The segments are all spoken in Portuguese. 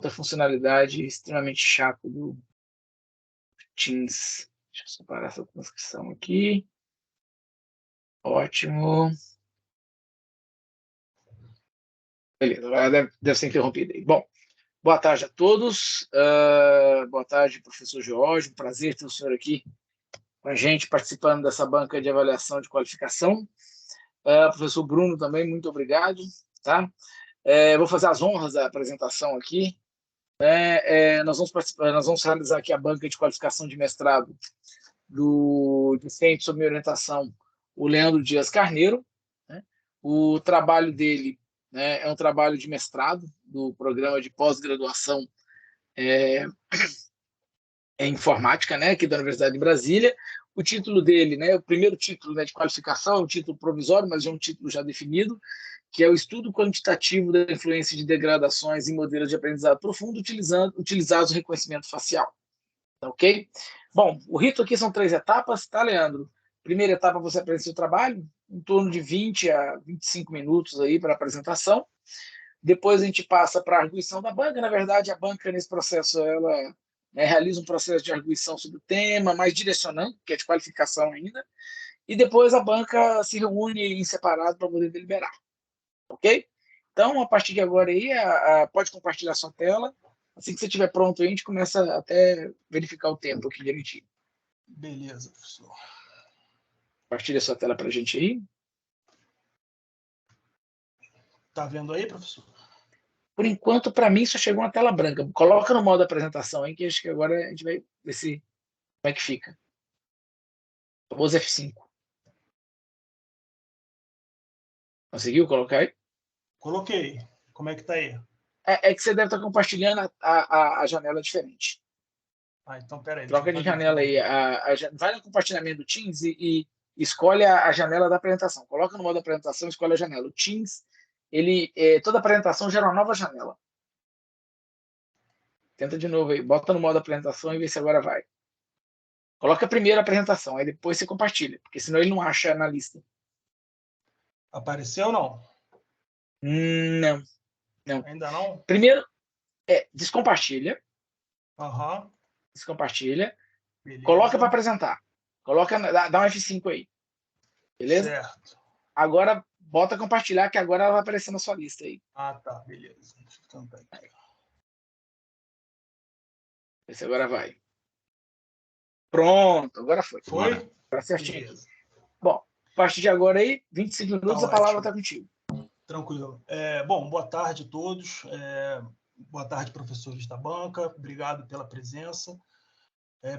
outra funcionalidade extremamente chata do Teams. Deixa eu separar essa transcrição aqui. Ótimo. Beleza, agora deve ser interrompido aí. Bom, boa tarde a todos. Boa tarde, professor George. Prazer ter o senhor aqui com a gente, participando dessa banca de avaliação de qualificação. Professor Bruno também, muito obrigado. Tá? Vou fazer as honras da apresentação aqui. Nós vamos realizar aqui a banca de qualificação de mestrado do docente sob minha orientação, o Leandro Dias Carneiro. Né? O trabalho dele, né, é um trabalho de mestrado do programa de pós-graduação em informática, né, aqui da Universidade de Brasília. O título dele, né, o primeiro título, né, de qualificação, é um título provisório, mas é um título já definido, que é o estudo quantitativo da influência de degradações em modelos de aprendizado profundo utilizados no reconhecimento facial. Tá, ok? Bom, o rito aqui são 3 etapas, tá, Leandro? Primeira etapa, você apresenta seu trabalho, em torno de 20 a 25 minutos aí para a apresentação. Depois a gente passa para a arguição da banca. Na verdade, a banca, nesse processo, ela realiza um processo de arguição sobre o tema, mais direcionando, que é de qualificação ainda. E depois a banca se reúne em separado para poder deliberar. Ok? Então, a partir de agora aí, pode compartilhar sua tela. Assim que você estiver pronto, a gente começa até verificar o tempo aqui direitinho. Beleza, professor. Compartilha sua tela para a gente aí. Tá vendo aí, professor? Por enquanto, para mim, só chegou uma tela branca. Coloca no modo apresentação aí, que acho que agora a gente vai ver se como é que fica. Famoso F5. Conseguiu colocar aí? Coloquei. Como é que tá aí? É que você deve estar compartilhando a janela diferente. Então peraí. Troca de janela aí. Vai no compartilhamento do Teams e escolhe a janela da apresentação. Coloca no modo apresentação e escolhe a janela. O Teams, toda apresentação gera uma nova janela. Tenta de novo aí. Bota no modo apresentação e vê se agora vai. Coloca a primeira apresentação, aí depois você compartilha, porque senão ele não acha na lista. Apareceu ou não? Não. Ainda não? Primeiro, descompartilha. Aham. Descompartilha. Beleza. Coloca para apresentar. Dá um F5 aí. Beleza? Certo. Agora, bota compartilhar, que agora ela vai aparecer na sua lista aí. Tá. Beleza. Deixa eu tentar aqui. Esse agora vai. Pronto, agora foi. Foi? Agora certinho. Bom, a partir de agora aí, 25 minutos, a palavra está contigo. Tranquilo. Bom, boa tarde a todos. Boa tarde, professores da banca. Obrigado pela presença.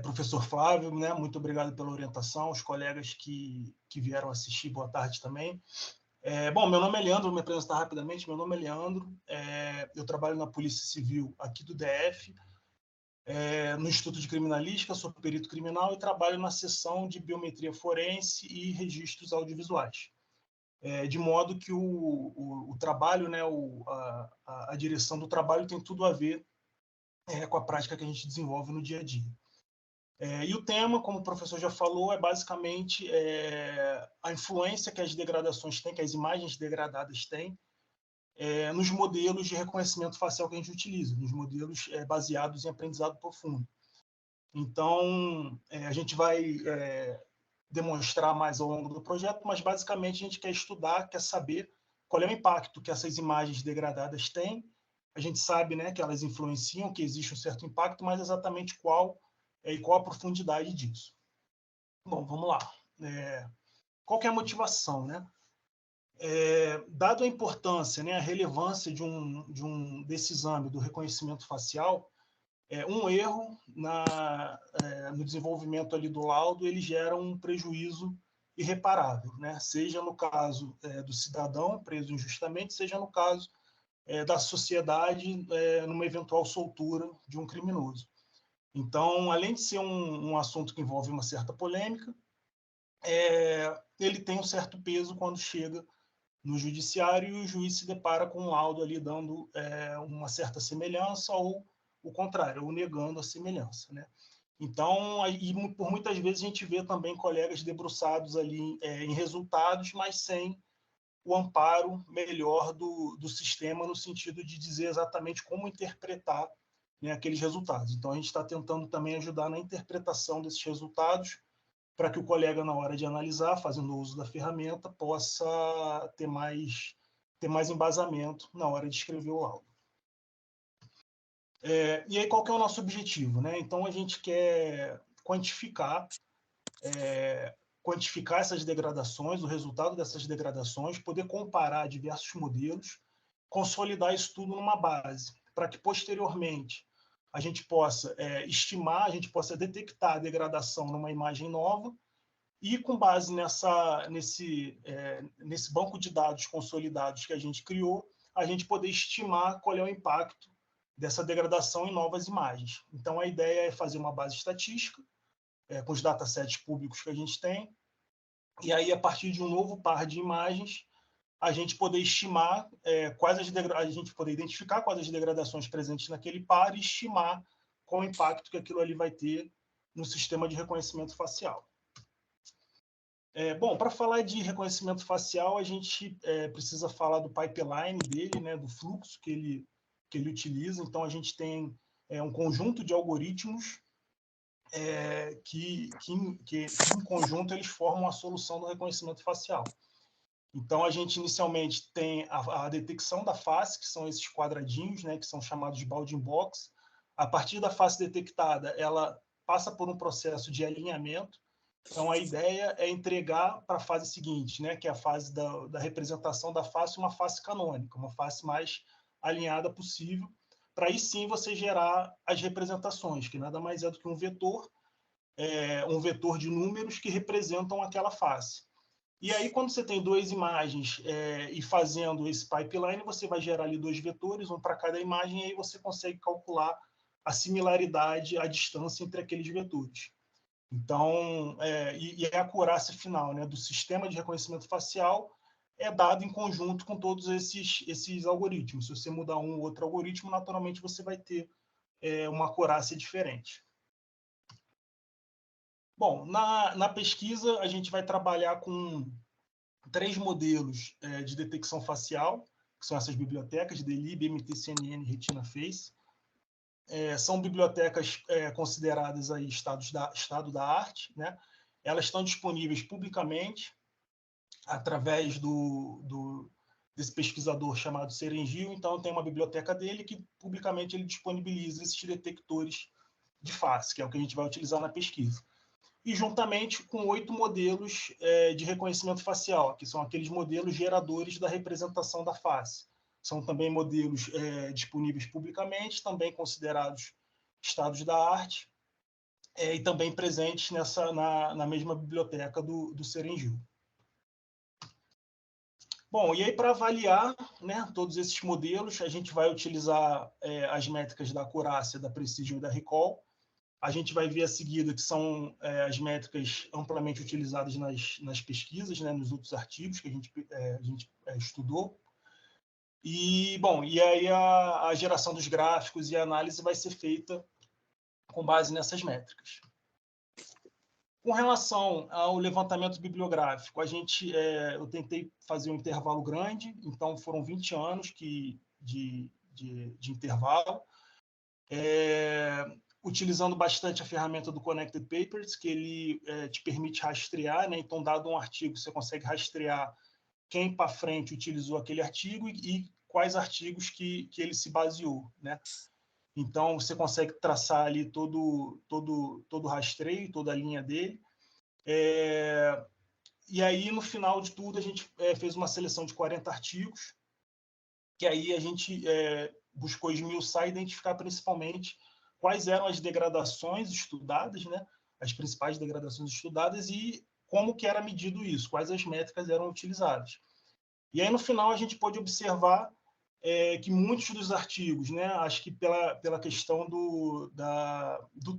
Professor Flávio, né, muito obrigado pela orientação. Os colegas que vieram assistir, boa tarde também. Bom, meu nome é Leandro, vou me apresentar rapidamente. Meu nome é Leandro, eu trabalho na Polícia Civil aqui do DF, no Instituto de Criminalística, sou perito criminal e trabalho na seção de biometria forense e registros audiovisuais. De modo que o trabalho, né, a direção do trabalho tem tudo a ver com a prática que a gente desenvolve no dia a dia. E o tema, como o professor já falou, é basicamente a influência que as degradações têm, que as imagens degradadas têm, nos modelos de reconhecimento facial que a gente utiliza, nos modelos baseados em aprendizado profundo. Então, a gente vai demonstrar mais ao longo do projeto, mas basicamente a gente quer estudar, quer saber qual é o impacto que essas imagens degradadas têm. A gente sabe, né, que elas influenciam, que existe um certo impacto, mas exatamente qual e qual a profundidade disso. Bom, vamos lá. Qual que é a motivação, né? Dado a importância, né, a relevância desse exame do reconhecimento facial, um erro no desenvolvimento ali do laudo, ele gera um prejuízo irreparável, né? Seja no caso do cidadão preso injustamente, seja no caso da sociedade numa eventual soltura de um criminoso. Então, além de ser um assunto que envolve uma certa polêmica, ele tem um certo peso quando chega no judiciário e o juiz se depara com um laudo ali dando uma certa semelhança ou o contrário, ou negando a semelhança, né? Então, por muitas vezes a gente vê também colegas debruçados ali em resultados, mas sem o amparo melhor do sistema, no sentido de dizer exatamente como interpretar, né, aqueles resultados. Então, a gente está tentando também ajudar na interpretação desses resultados, para que o colega, na hora de analisar, fazendo uso da ferramenta, possa ter mais embasamento na hora de escrever o laudo. E aí, qual que é o nosso objetivo, né? Então, a gente quer quantificar essas degradações, o resultado dessas degradações, poder comparar diversos modelos, consolidar isso tudo numa base, para que, posteriormente, a gente possa estimar, a gente possa detectar a degradação numa imagem nova, e, com base nesse banco de dados consolidados que a gente criou, a gente poder estimar qual é o impacto dessa degradação em novas imagens. Então, a ideia é fazer uma base estatística, com os datasets públicos que a gente tem, e aí, a partir de um novo par de imagens, a gente poder estimar a gente poder identificar quais as degradações presentes naquele par e estimar qual o impacto que aquilo ali vai ter no sistema de reconhecimento facial. Bom, para falar de reconhecimento facial, a gente precisa falar do pipeline dele, né, do fluxo que ele utiliza. Então, a gente tem um conjunto de algoritmos que em conjunto, eles formam a solução do reconhecimento facial. Então, a gente inicialmente tem a detecção da face, que são esses quadradinhos, né, que são chamados de bounding box. A partir da face detectada, ela passa por um processo de alinhamento. Então, a ideia é entregar para a fase seguinte, né, que é a fase da representação da face, uma face canônica, uma face mais alinhada possível, para aí sim você gerar as representações, que nada mais é do que um vetor de números que representam aquela face. E aí, quando você tem duas imagens e fazendo esse pipeline, você vai gerar ali dois vetores, um para cada imagem, e aí você consegue calcular a similaridade, a distância entre aqueles vetores. Então, e a acurácia final, né, do sistema de reconhecimento facial é dado em conjunto com todos esses algoritmos. Se você mudar um ou outro algoritmo, naturalmente você vai ter uma acurácia diferente. Bom, na pesquisa, a gente vai trabalhar com 3 modelos de detecção facial, que são essas bibliotecas, DLib, MTCNN, RetinaFace. São bibliotecas consideradas aí estado da arte, né? Elas estão disponíveis publicamente através desse pesquisador chamado Serengil. Então, tem uma biblioteca dele que publicamente ele disponibiliza esses detectores de face, que é o que a gente vai utilizar na pesquisa. E juntamente com 8 modelos de reconhecimento facial, que são aqueles modelos geradores da representação da face. São também modelos disponíveis publicamente, também considerados estados da arte, e também presentes na mesma biblioteca do Serengil. Bom, e aí para avaliar, né, todos esses modelos, a gente vai utilizar as métricas da acurácia, da precision e da recall. A gente vai ver a seguida que são as métricas amplamente utilizadas nas pesquisas, né, nos outros artigos que a gente estudou. E, bom, e aí a geração dos gráficos e a análise vai ser feita com base nessas métricas. Com relação ao levantamento bibliográfico, eu tentei fazer um intervalo grande, então foram 20 anos de intervalo, utilizando bastante a ferramenta do Connected Papers, que ele te permite rastrear, né? Então, dado um artigo, você consegue rastrear quem para frente utilizou aquele artigo e quais artigos que ele se baseou, né? Então, você consegue traçar ali todo o rastreio, toda a linha dele. E aí, no final de tudo, a gente fez uma seleção de 40 artigos, que aí a gente buscou esmiuçar e identificar principalmente quais eram as degradações estudadas, né? As principais degradações estudadas e como que era medido isso, quais as métricas eram utilizadas. E aí, no final, a gente pôde observar que muitos dos artigos, né, acho que pela questão do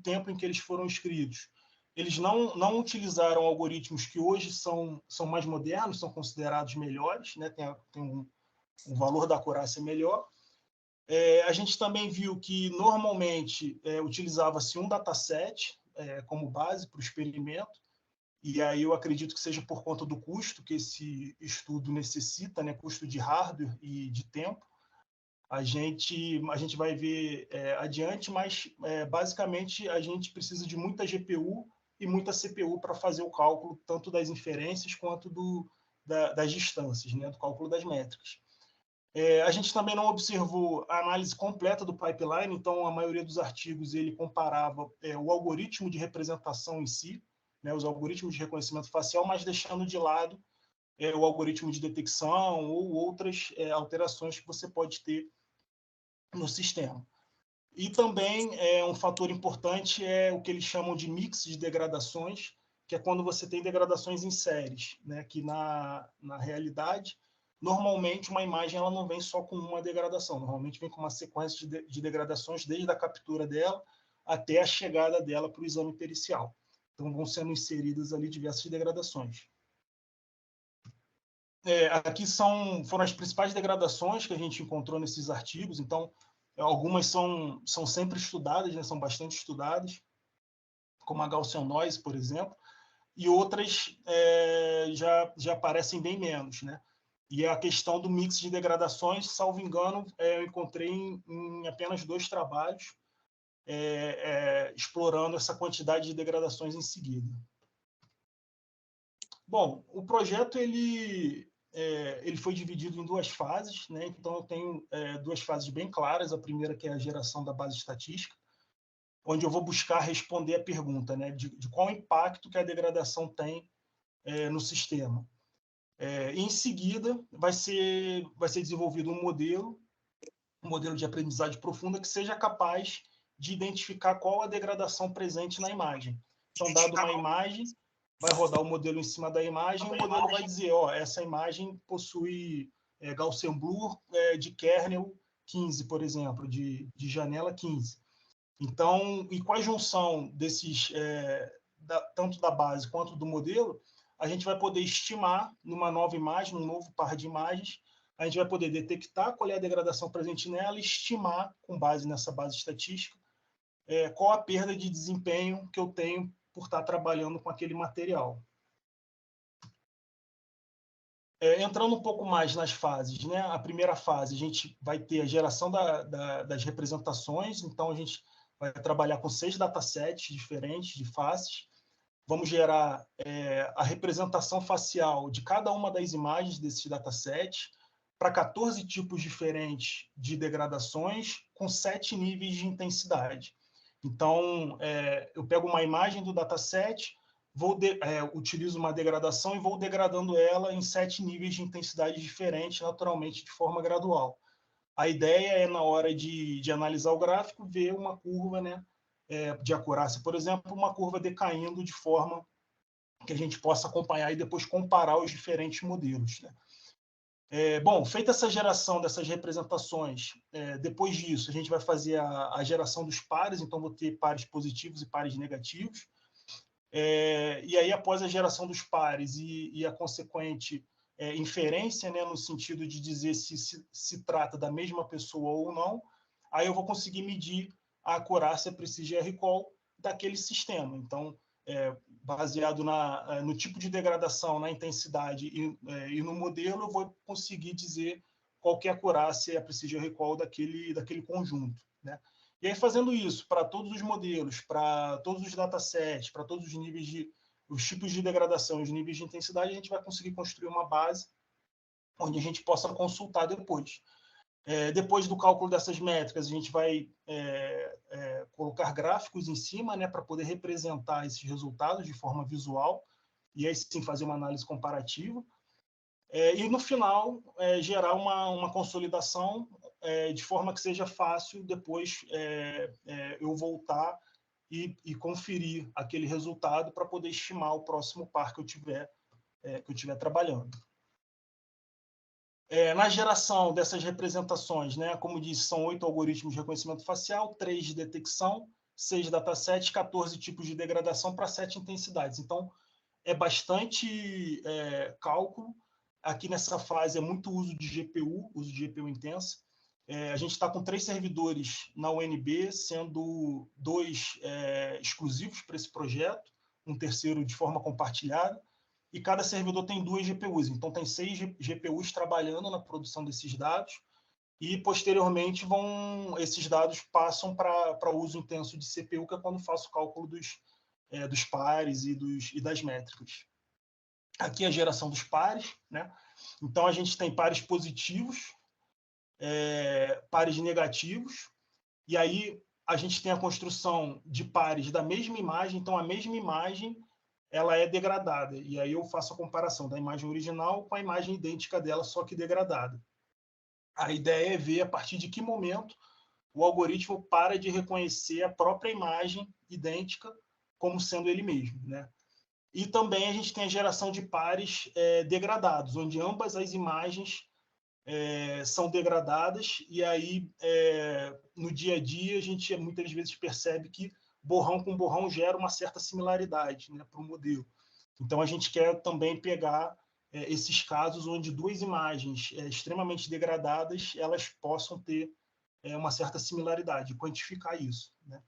tempo em que eles foram escritos, eles não utilizaram algoritmos que hoje são mais modernos, são considerados melhores, né, tem um valor da acurácia melhor. A gente também viu que, normalmente, utilizava-se um dataset como base para o experimento, e aí eu acredito que seja por conta do custo que esse estudo necessita, né, custo de hardware e de tempo. A gente vai ver adiante, mas basicamente a gente precisa de muita GPU e muita CPU para fazer o cálculo tanto das inferências quanto das distâncias, né, do cálculo das métricas. A gente também não observou a análise completa do pipeline, então a maioria dos artigos ele comparava o algoritmo de representação em si, né, os algoritmos de reconhecimento facial, mas deixando de lado o algoritmo de detecção ou outras alterações que você pode ter no sistema. E também um fator importante é o que eles chamam de mix de degradações, que é quando você tem degradações em séries, né, que na realidade normalmente uma imagem ela não vem só com uma degradação, normalmente vem com uma sequência de degradações desde a captura dela até a chegada dela para o exame pericial. Então vão sendo inseridas ali diversas degradações. Aqui foram as principais degradações que a gente encontrou nesses artigos, então algumas são sempre estudadas, né, são bastante estudadas, como a Gaussian Noise, por exemplo, e outras já aparecem bem menos, né? E a questão do mix de degradações, salvo engano, eu encontrei em apenas 2 trabalhos explorando essa quantidade de degradações em seguida. Bom, o projeto ele foi dividido em 2 fases, né? Então eu tenho 2 fases bem claras. A primeira que é a geração da base estatística, onde eu vou buscar responder a pergunta, né, de qual impacto que a degradação tem no sistema. Em seguida, vai ser desenvolvido um modelo de aprendizagem profunda que seja capaz de identificar qual a degradação presente na imagem. Então, dado uma imagem, vai rodar o modelo em cima da imagem, o modelo vai dizer, essa imagem possui Gaussian Blur de kernel 15, por exemplo, de janela 15. Então, e com a junção desses, tanto da base quanto do modelo, a gente vai poder estimar numa nova imagem, num novo par de imagens, a gente vai poder detectar qual é a degradação presente nela e estimar, com base nessa base estatística, qual a perda de desempenho que eu tenho por estar trabalhando com aquele material. Entrando um pouco mais nas fases, né? A primeira fase, a gente vai ter a geração das representações, então a gente vai trabalhar com 6 datasets diferentes de faces. Vamos gerar a representação facial de cada uma das imagens desses datasets para 14 tipos diferentes de degradações com 7 níveis de intensidade. Então, eu pego uma imagem do dataset, utilizo uma degradação e vou degradando ela em 7 níveis de intensidade diferentes, naturalmente, de forma gradual. A ideia é, na hora de analisar o gráfico, ver uma curva, né, de acurácia, por exemplo, uma curva decaindo de forma que a gente possa acompanhar e depois comparar os diferentes modelos, né? Bom, feita essa geração dessas representações, depois disso, a gente vai fazer a geração dos pares, então vou ter pares positivos e pares negativos. E aí, após a geração dos pares e a consequente inferência, né, no sentido de dizer se trata da mesma pessoa ou não, aí eu vou conseguir medir a acurácia Precision Recall daquele sistema. Então, baseado no tipo de degradação, na intensidade e no modelo, eu vou conseguir dizer qual que é a acurácia e a Precision Recall daquele conjunto, né? E aí, fazendo isso para todos os modelos, para todos os datasets, para todos os níveis os tipos de degradação, os níveis de intensidade, a gente vai conseguir construir uma base onde a gente possa consultar depois. Depois do cálculo dessas métricas, a gente vai colocar gráficos em cima, né, para poder representar esses resultados de forma visual, e aí sim fazer uma análise comparativa. E no final, gerar uma consolidação de forma que seja fácil depois eu voltar e conferir aquele resultado para poder estimar o próximo par que eu tiver trabalhando. Na geração dessas representações, né, como disse, são 8 algoritmos de reconhecimento facial, 3 de detecção, 6 datasets, 14 tipos de degradação para 7 intensidades. Então, é bastante cálculo. Aqui nessa fase é muito uso de GPU intensa. A gente está com 3 servidores na UNB, sendo 2 exclusivos para esse projeto, um terceiro de forma compartilhada, e cada servidor tem 2 GPUs. Então, tem 6 GPUs trabalhando na produção desses dados, e, posteriormente, esses dados passam para uso intenso de CPU, que é quando faço o cálculo dos pares e das métricas. Aqui é a geração dos pares, né? Então, a gente tem pares positivos, pares negativos, e aí a gente tem a construção de pares da mesma imagem. Então, a mesma imagem ela é degradada, e aí eu faço a comparação da imagem original com a imagem idêntica dela, só que degradada. A ideia é ver a partir de que momento o algoritmo para de reconhecer a própria imagem idêntica como sendo ele mesmo, né? E também a gente tem a geração de pares degradados, onde ambas as imagens são degradadas, e aí no dia a dia a gente muitas vezes percebe que borrão com borrão gera uma certa similaridade, né, para o modelo. Então a gente quer também pegar esses casos onde 2 imagens extremamente degradadas elas possam ter uma certa similaridade, quantificar isso, né?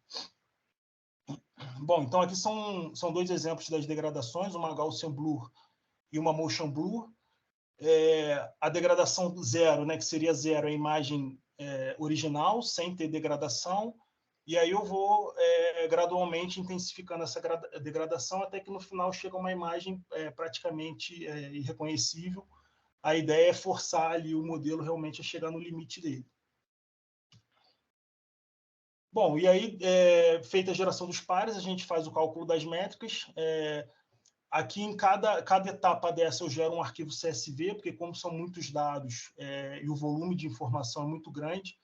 Bom, então aqui são 2 exemplos das degradações, uma Gaussian Blur e uma Motion Blur. A degradação 0, né, que seria 0, a imagem original, sem ter degradação, e aí eu vou gradualmente intensificando essa degradação até que no final chega uma imagem praticamente irreconhecível. A ideia é forçar ali o modelo realmente a chegar no limite dele. Bom, e aí, feita a geração dos pares, a gente faz o cálculo das métricas. Aqui, em cada etapa dessa, eu gero um arquivo CSV, porque como são muitos dados e o volume de informação é muito grande,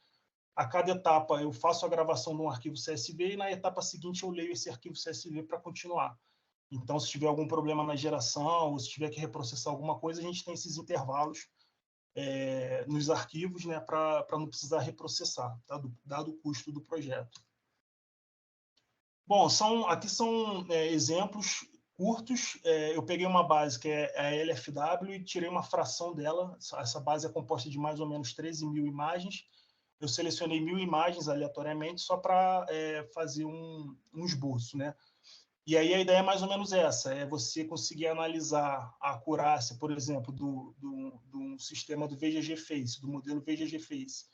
a cada etapa eu faço a gravação de um arquivo CSV e na etapa seguinte eu leio esse arquivo CSV para continuar. Então, se tiver algum problema na geração ou se tiver que reprocessar alguma coisa, a gente tem esses intervalos nos arquivos, né, para não precisar reprocessar, tá? Dado o custo do projeto. Bom, aqui são exemplos curtos. Eu peguei uma base que é a LFW e tirei uma fração dela. Essa base é composta de mais ou menos 13.000 imagens. Eu selecionei 1.000 imagens aleatoriamente só para fazer um esboço, né? E aí a ideia é mais ou menos essa, é você conseguir analisar a acurácia, por exemplo, do sistema do VGG-Face, do modelo VGG-Face.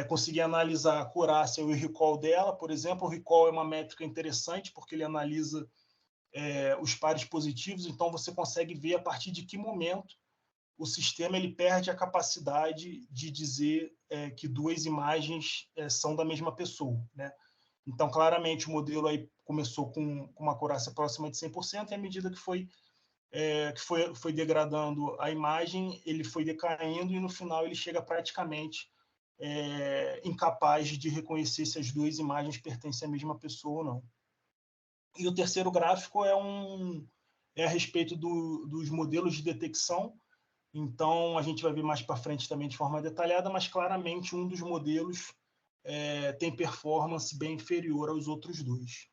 Conseguir analisar a acurácia e o recall dela, por exemplo. O recall é uma métrica interessante porque ele analisa os pares positivos, então você consegue ver a partir de que momento o sistema ele perde a capacidade de dizer que 2 imagens são da mesma pessoa, né? Então, claramente, o modelo aí começou com uma acurácia próxima de 100%, e à medida que foi degradando a imagem, ele foi decaindo, e no final ele chega praticamente incapaz de reconhecer se as 2 imagens pertencem à mesma pessoa ou não. E o terceiro gráfico é a respeito dos modelos de detecção. Então, a gente vai ver mais para frente também de forma detalhada, mas claramente um dos modelos tem performance bem inferior aos outros 2.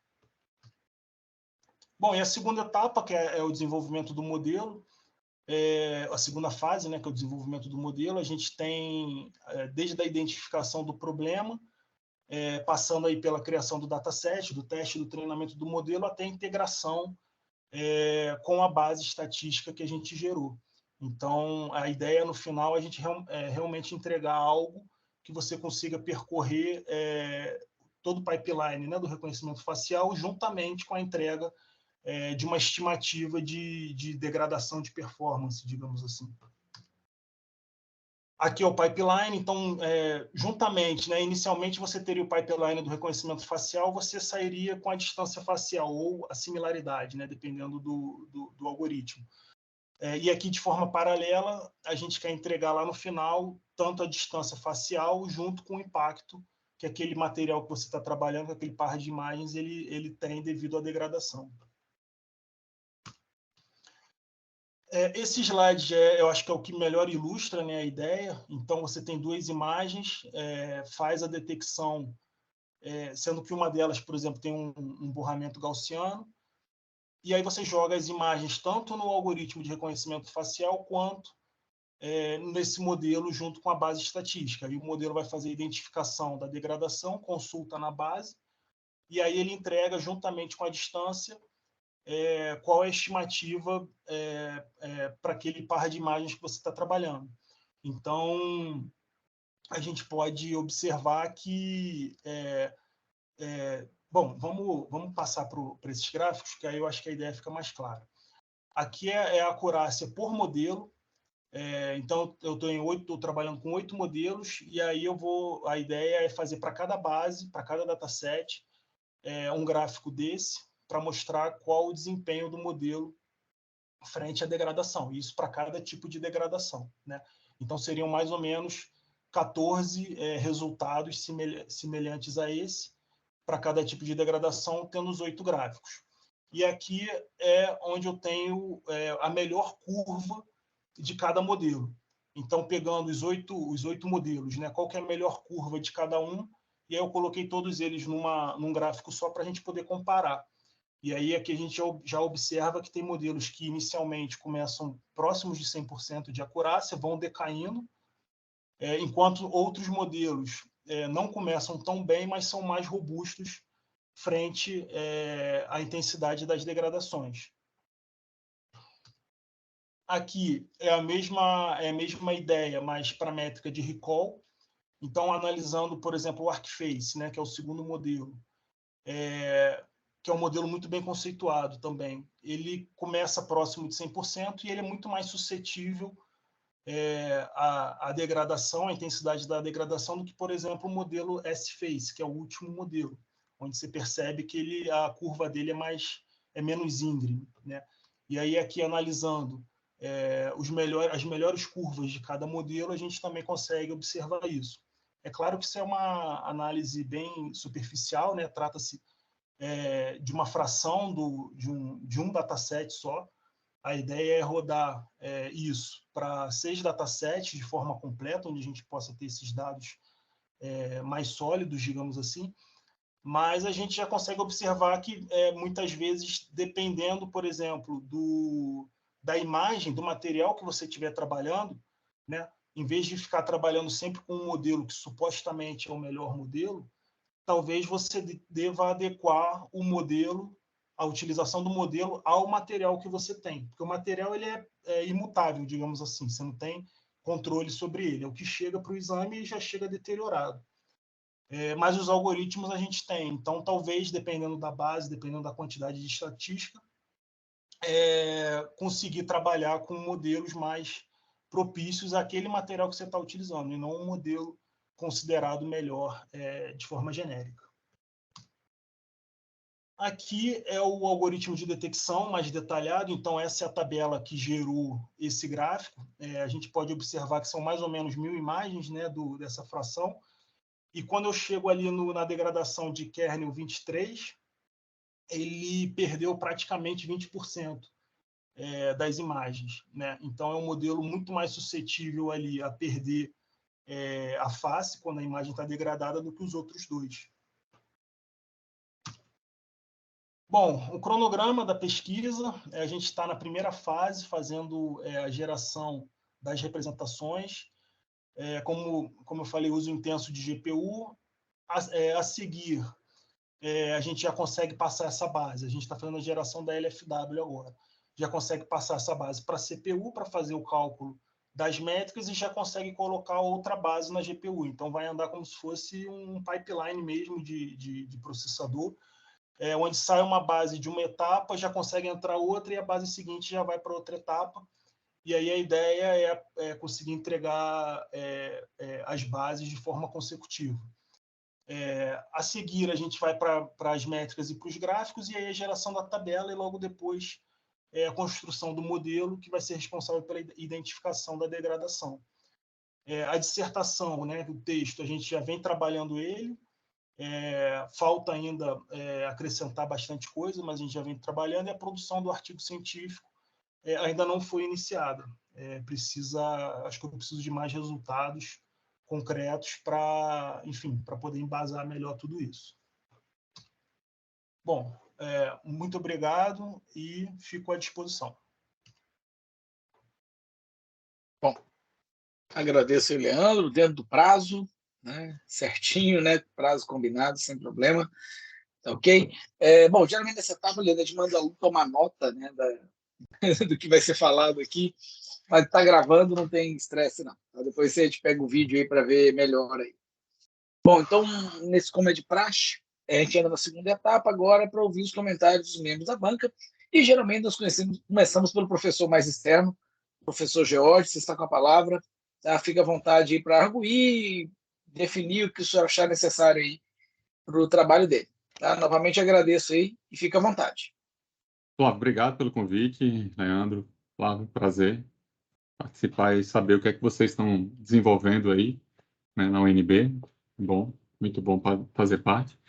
Bom, e a segunda etapa, que é o desenvolvimento do modelo, a segunda fase, né, que é o desenvolvimento do modelo, a gente tem desde a identificação do problema, passando aí pela criação do dataset, do teste, do treinamento do modelo, até a integração com a base estatística que a gente gerou. Então, a ideia no final é a gente realmente entregar algo que você consiga percorrer todo o pipeline, né, do reconhecimento facial, juntamente com a entrega de uma estimativa de degradação de performance, digamos assim. Aqui é o pipeline, então, juntamente, né, inicialmente você teria o pipeline do reconhecimento facial, você sairia com a distância facial ou a similaridade, né, dependendo do algoritmo. E aqui, de forma paralela, a gente quer entregar lá no final tanto a distância facial junto com o impacto que aquele material que você está trabalhando, aquele par de imagens, ele tem devido à degradação. Esse slide, eu acho que é o que melhor ilustra, né, a ideia. Então, você tem 2 imagens, faz a detecção, sendo que uma delas, por exemplo, tem um borramento gaussiano, e aí você joga as imagens tanto no algoritmo de reconhecimento facial quanto nesse modelo junto com a base estatística. Aí o modelo vai fazer a identificação da degradação, consulta na base, e aí ele entrega juntamente com a distância qual é a estimativa para aquele par de imagens que você está trabalhando. Então, a gente pode observar que... bom, vamos passar para esses gráficos, que aí eu acho que a ideia fica mais clara. Aqui é a acurácia por modelo. Então, eu estou trabalhando com 8 modelos, e aí a ideia é fazer para cada base, para cada dataset, um gráfico desse, para mostrar qual o desempenho do modelo frente à degradação, isso para cada tipo de degradação, né? Então, seriam mais ou menos 14 resultados semelhantes a esse, para cada tipo de degradação, tendo os 8 gráficos. E aqui é onde eu tenho a melhor curva de cada modelo. Então, pegando os oito modelos, né, qual que é a melhor curva de cada um, e aí eu coloquei todos eles num gráfico só para a gente poder comparar. E aí aqui a gente já observa que tem modelos que inicialmente começam próximos de 100% de acurácia, vão decaindo, enquanto outros modelos não começam tão bem, mas são mais robustos frente à intensidade das degradações. Aqui é a mesma ideia, mas para a métrica de recall. Então, analisando, por exemplo, o ArcFace, né, que é o segundo modelo, que é um modelo muito bem conceituado também. Ele começa próximo de 100% e ele é muito mais suscetível à degradação, à intensidade da degradação, do que, por exemplo, o modelo S-Face, que é o último modelo, onde você percebe que a curva dele é menos íngreme, né? E aí, aqui, analisando as melhores curvas de cada modelo, a gente também consegue observar isso. É claro que isso é uma análise bem superficial, né? Trata-se de uma fração de um dataset só. A ideia é rodar isso para 6 datasets de forma completa, onde a gente possa ter esses dados mais sólidos, digamos assim, mas a gente já consegue observar que, muitas vezes, dependendo, por exemplo, da imagem, do material que você estiver trabalhando, né, em vez de ficar trabalhando sempre com um modelo que supostamente é o melhor modelo, talvez você deva adequar o modelo, a utilização do modelo ao material que você tem, porque o material ele é imutável, digamos assim, você não tem controle sobre ele, é o que chega para o exame e já chega deteriorado. Mas os algoritmos a gente tem, então talvez, dependendo da base, dependendo da quantidade de estatística, conseguir trabalhar com modelos mais propícios àquele material que você está utilizando, e não um modelo considerado melhor de forma genérica. Aqui é o algoritmo de detecção mais detalhado, então essa é a tabela que gerou esse gráfico. A gente pode observar que são mais ou menos 1000 imagens, né, dessa fração, e quando eu chego ali na degradação de kernel 23, ele perdeu praticamente 20% das imagens, né? Então é um modelo muito mais suscetível ali a perder a face quando a imagem está degradada do que os outros dois. Bom, o cronograma da pesquisa, a gente está na primeira fase, fazendo a geração das representações. Como eu falei, uso intenso de GPU. A seguir, a gente já consegue passar essa base. A gente está fazendo a geração da LFW agora. Já consegue passar essa base para a CPU, para fazer o cálculo das métricas, e já consegue colocar outra base na GPU. Então, vai andar como se fosse um pipeline mesmo de processador, onde sai uma base de uma etapa, já consegue entrar outra, e a base seguinte já vai para outra etapa. E aí a ideia é conseguir entregar as bases de forma consecutiva. A seguir, a gente vai para as métricas e para os gráficos, e aí a geração da tabela, e logo depois a construção do modelo, que vai ser responsável pela identificação da degradação. A dissertação, né, o texto, a gente já vem trabalhando ele. Falta ainda acrescentar bastante coisa, mas a gente já vem trabalhando, e a produção do artigo científico ainda não foi iniciada. Acho que eu preciso de mais resultados concretos para, enfim, para poder embasar melhor tudo isso. Bom, muito obrigado e fico à disposição. Bom, agradeço ao Leandro, dentro do prazo, né, certinho, né, prazo combinado, sem problema. Tá ok? Bom, geralmente nessa etapa, Leandro, a gente manda aluno tomar nota, né, do que vai ser falado aqui, mas está gravando, não tem estresse, não. Tá? Depois a gente pega o vídeo aí para ver melhor aí. Bom, então, nesse como é de praxe, a gente anda na segunda etapa agora para ouvir os comentários dos membros da banca, e geralmente nós começamos pelo professor mais externo, professor George, você está com a palavra, tá? Fica à vontade aí para arguir, definir o que o senhor achar necessário aí para o trabalho dele. Tá? Novamente agradeço aí e fica à vontade. Flávio, obrigado pelo convite, Leandro. Flávio, prazer participar e saber o que é que vocês estão desenvolvendo aí, né, na UNB. Bom, muito bom fazer parte.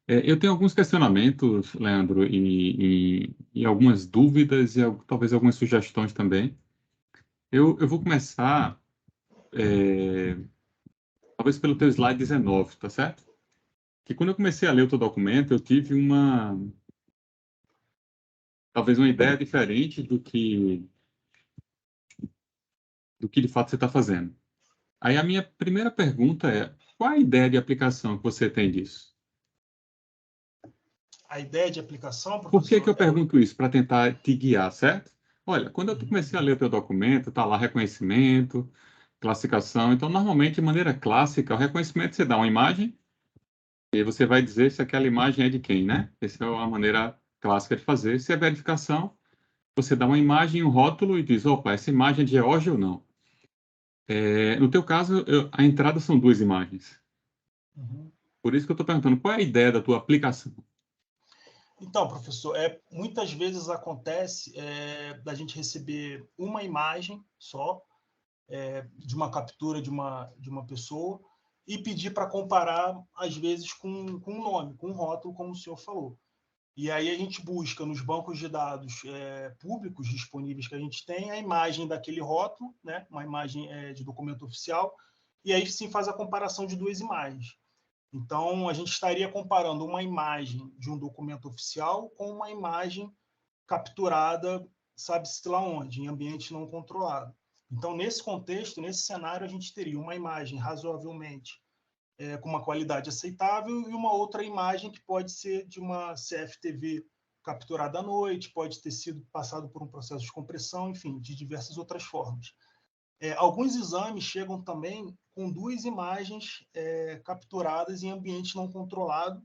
Eu tenho alguns questionamentos, Leandro, e algumas dúvidas e talvez algumas sugestões também. Eu vou começar, talvez pelo teu slide 19, tá certo? Que quando eu comecei a ler o teu documento, eu tive talvez uma ideia diferente do que de fato você está fazendo. Aí a minha primeira pergunta é, qual a ideia de aplicação que você tem disso? A ideia de aplicação, Por que professor, eu pergunto isso? Para tentar te guiar, certo? Olha, quando eu comecei a ler o teu documento, está lá reconhecimento, classificação. Então, normalmente, de maneira clássica, o reconhecimento você dá uma imagem e você vai dizer se aquela imagem é de quem, né? Essa é a maneira clássica de fazer. Se é verificação, você dá uma imagem, um rótulo e diz, opa, essa imagem é de George ou não? No teu caso, a entrada são duas imagens. Uhum. Por isso que eu estou perguntando, qual é a ideia da tua aplicação? Então, professor, muitas vezes acontece da gente receber uma imagem só, de uma captura de uma pessoa, e pedir para comparar, às vezes, com um nome, com um rótulo, como o senhor falou. E aí a gente busca nos bancos de dados públicos disponíveis que a gente tem a imagem daquele rótulo, né, uma imagem de documento oficial, e aí sim faz a comparação de duas imagens. Então, a gente estaria comparando uma imagem de um documento oficial com uma imagem capturada, sabe-se lá onde, em ambiente não controlado. Então, nesse contexto, nesse cenário, a gente teria uma imagem razoavelmente com uma qualidade aceitável e uma outra imagem que pode ser de uma CFTV capturada à noite, pode ter sido passado por um processo de compressão, enfim, de diversas outras formas. Alguns exames chegam também com duas imagens capturadas em ambiente não controlado,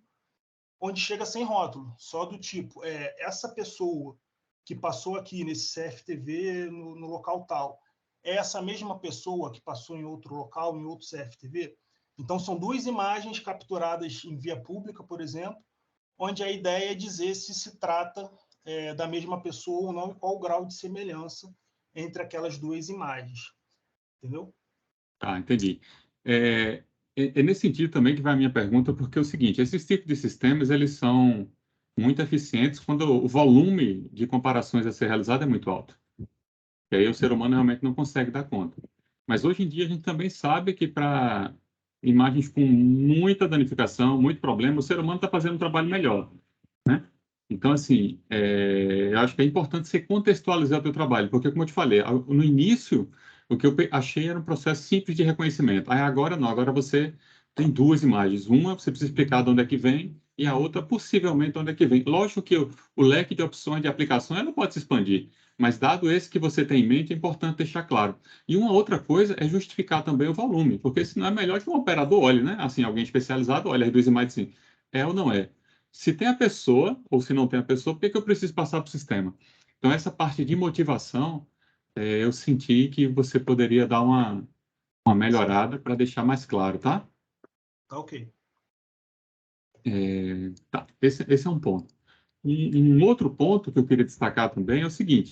onde chega sem rótulo, só do tipo, essa pessoa que passou aqui nesse CFTV no local tal, é essa mesma pessoa que passou em outro local, em outro CFTV? Então, são duas imagens capturadas em via pública, por exemplo, onde a ideia é dizer se se trata da mesma pessoa ou não e qual o grau de semelhança entre aquelas duas imagens. Entendeu? Ah, entendi. É nesse sentido também que vai a minha pergunta, porque é o seguinte, esses tipos de sistemas, eles são muito eficientes quando o volume de comparações a ser realizado é muito alto. E aí o ser humano realmente não consegue dar conta. Mas hoje em dia a gente também sabe que para imagens com muita danificação, muito problema, o ser humano está fazendo um trabalho melhor, né? Então, assim, eu acho que é importante você contextualizar o teu trabalho, porque, como eu te falei, no início, o que eu achei era um processo simples de reconhecimento. Aí agora não, agora você tem duas imagens. Uma, você precisa explicar de onde é que vem, e a outra, possivelmente, de onde é que vem. Lógico que o leque de opções de aplicação não pode se expandir, mas dado esse que você tem em mente, é importante deixar claro. E uma outra coisa é justificar também o volume, porque senão é melhor que um operador olhe, né? Assim, alguém especializado olha as duas imagens assim, é ou não é? Se tem a pessoa, ou se não tem a pessoa, por que que eu preciso passar para o sistema? Então, essa parte de motivação, eu senti que você poderia dar uma melhorada para deixar mais claro, tá? Tá ok. Tá, esse é um ponto. E um outro ponto que eu queria destacar também é o seguinte: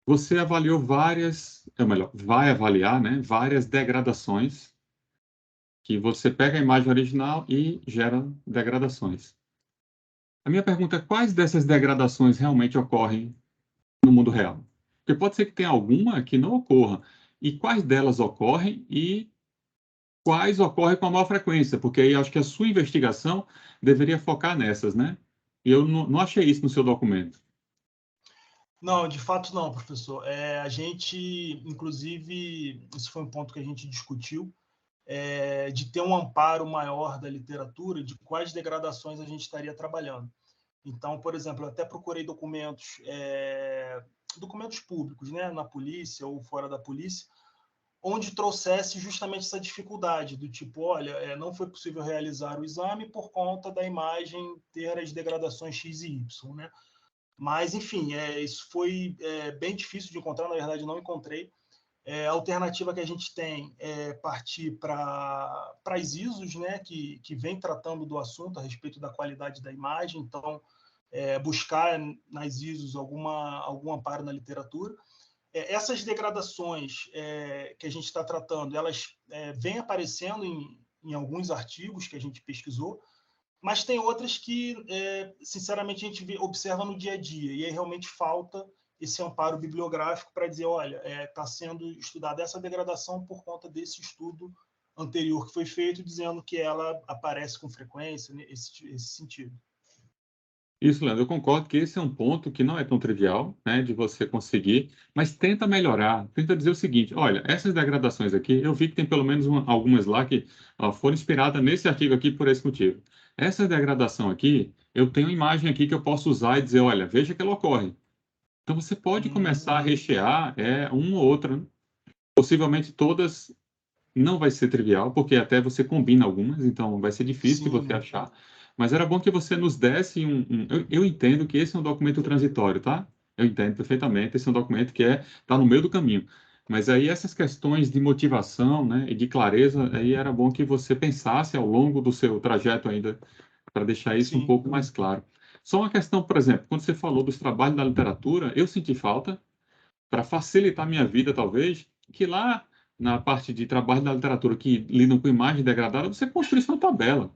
você avaliou vai avaliar, né, várias degradações, que você pega a imagem original e gera degradações. A minha pergunta é: quais dessas degradações realmente ocorrem no mundo real? Porque pode ser que tenha alguma que não ocorra. E quais delas ocorrem e quais ocorrem com a maior frequência? Porque aí eu acho que a sua investigação deveria focar nessas, né? E eu não achei isso no seu documento. Não, de fato não, professor. A gente, inclusive, isso foi um ponto que a gente discutiu. de ter um amparo maior da literatura, de quais degradações a gente estaria trabalhando. Então, por exemplo, eu até procurei documentos públicos, né, na polícia ou fora da polícia, onde trouxesse justamente essa dificuldade do tipo, olha, não foi possível realizar o exame por conta da imagem ter as degradações X e Y, né? Mas, enfim, isso foi bem difícil de encontrar, na verdade não encontrei. A alternativa que a gente tem é partir para as ISOs, né, que vem tratando do assunto a respeito da qualidade da imagem, então buscar nas ISOs algum amparo na literatura. Essas degradações que a gente está tratando, elas vêm aparecendo em alguns artigos que a gente pesquisou, mas tem outras que, sinceramente, a gente observa no dia a dia, e aí realmente falta esse amparo bibliográfico para dizer, olha, está sendo estudada essa degradação por conta desse estudo anterior que foi feito, dizendo que ela aparece com frequência, esse sentido. Isso, Leandro, eu concordo que esse é um ponto que não é tão trivial, né, de você conseguir, mas tenta melhorar, tenta dizer o seguinte, olha, essas degradações aqui, eu vi que tem pelo menos algumas lá que foram inspiradas nesse artigo aqui por esse motivo. Essa degradação aqui, eu tenho uma imagem aqui que eu posso usar e dizer, olha, veja que ela ocorre. Então, você pode começar a rechear uma ou outra, né? Possivelmente todas não vai ser trivial, porque até você combina algumas, então vai ser difícil de você achar. Mas era bom que você nos desse eu entendo que esse é um documento transitório, tá? Eu entendo perfeitamente, esse é um documento que está no meio do caminho. Mas aí essas questões de motivação, né, e de clareza, aí era bom que você pensasse ao longo do seu trajeto ainda, para deixar isso um pouco mais claro. Só uma questão, por exemplo, quando você falou dos trabalhos da literatura, eu senti falta, para facilitar a minha vida, talvez, que lá na parte de trabalho da literatura que lidam com imagem degradada, você construísse uma tabela.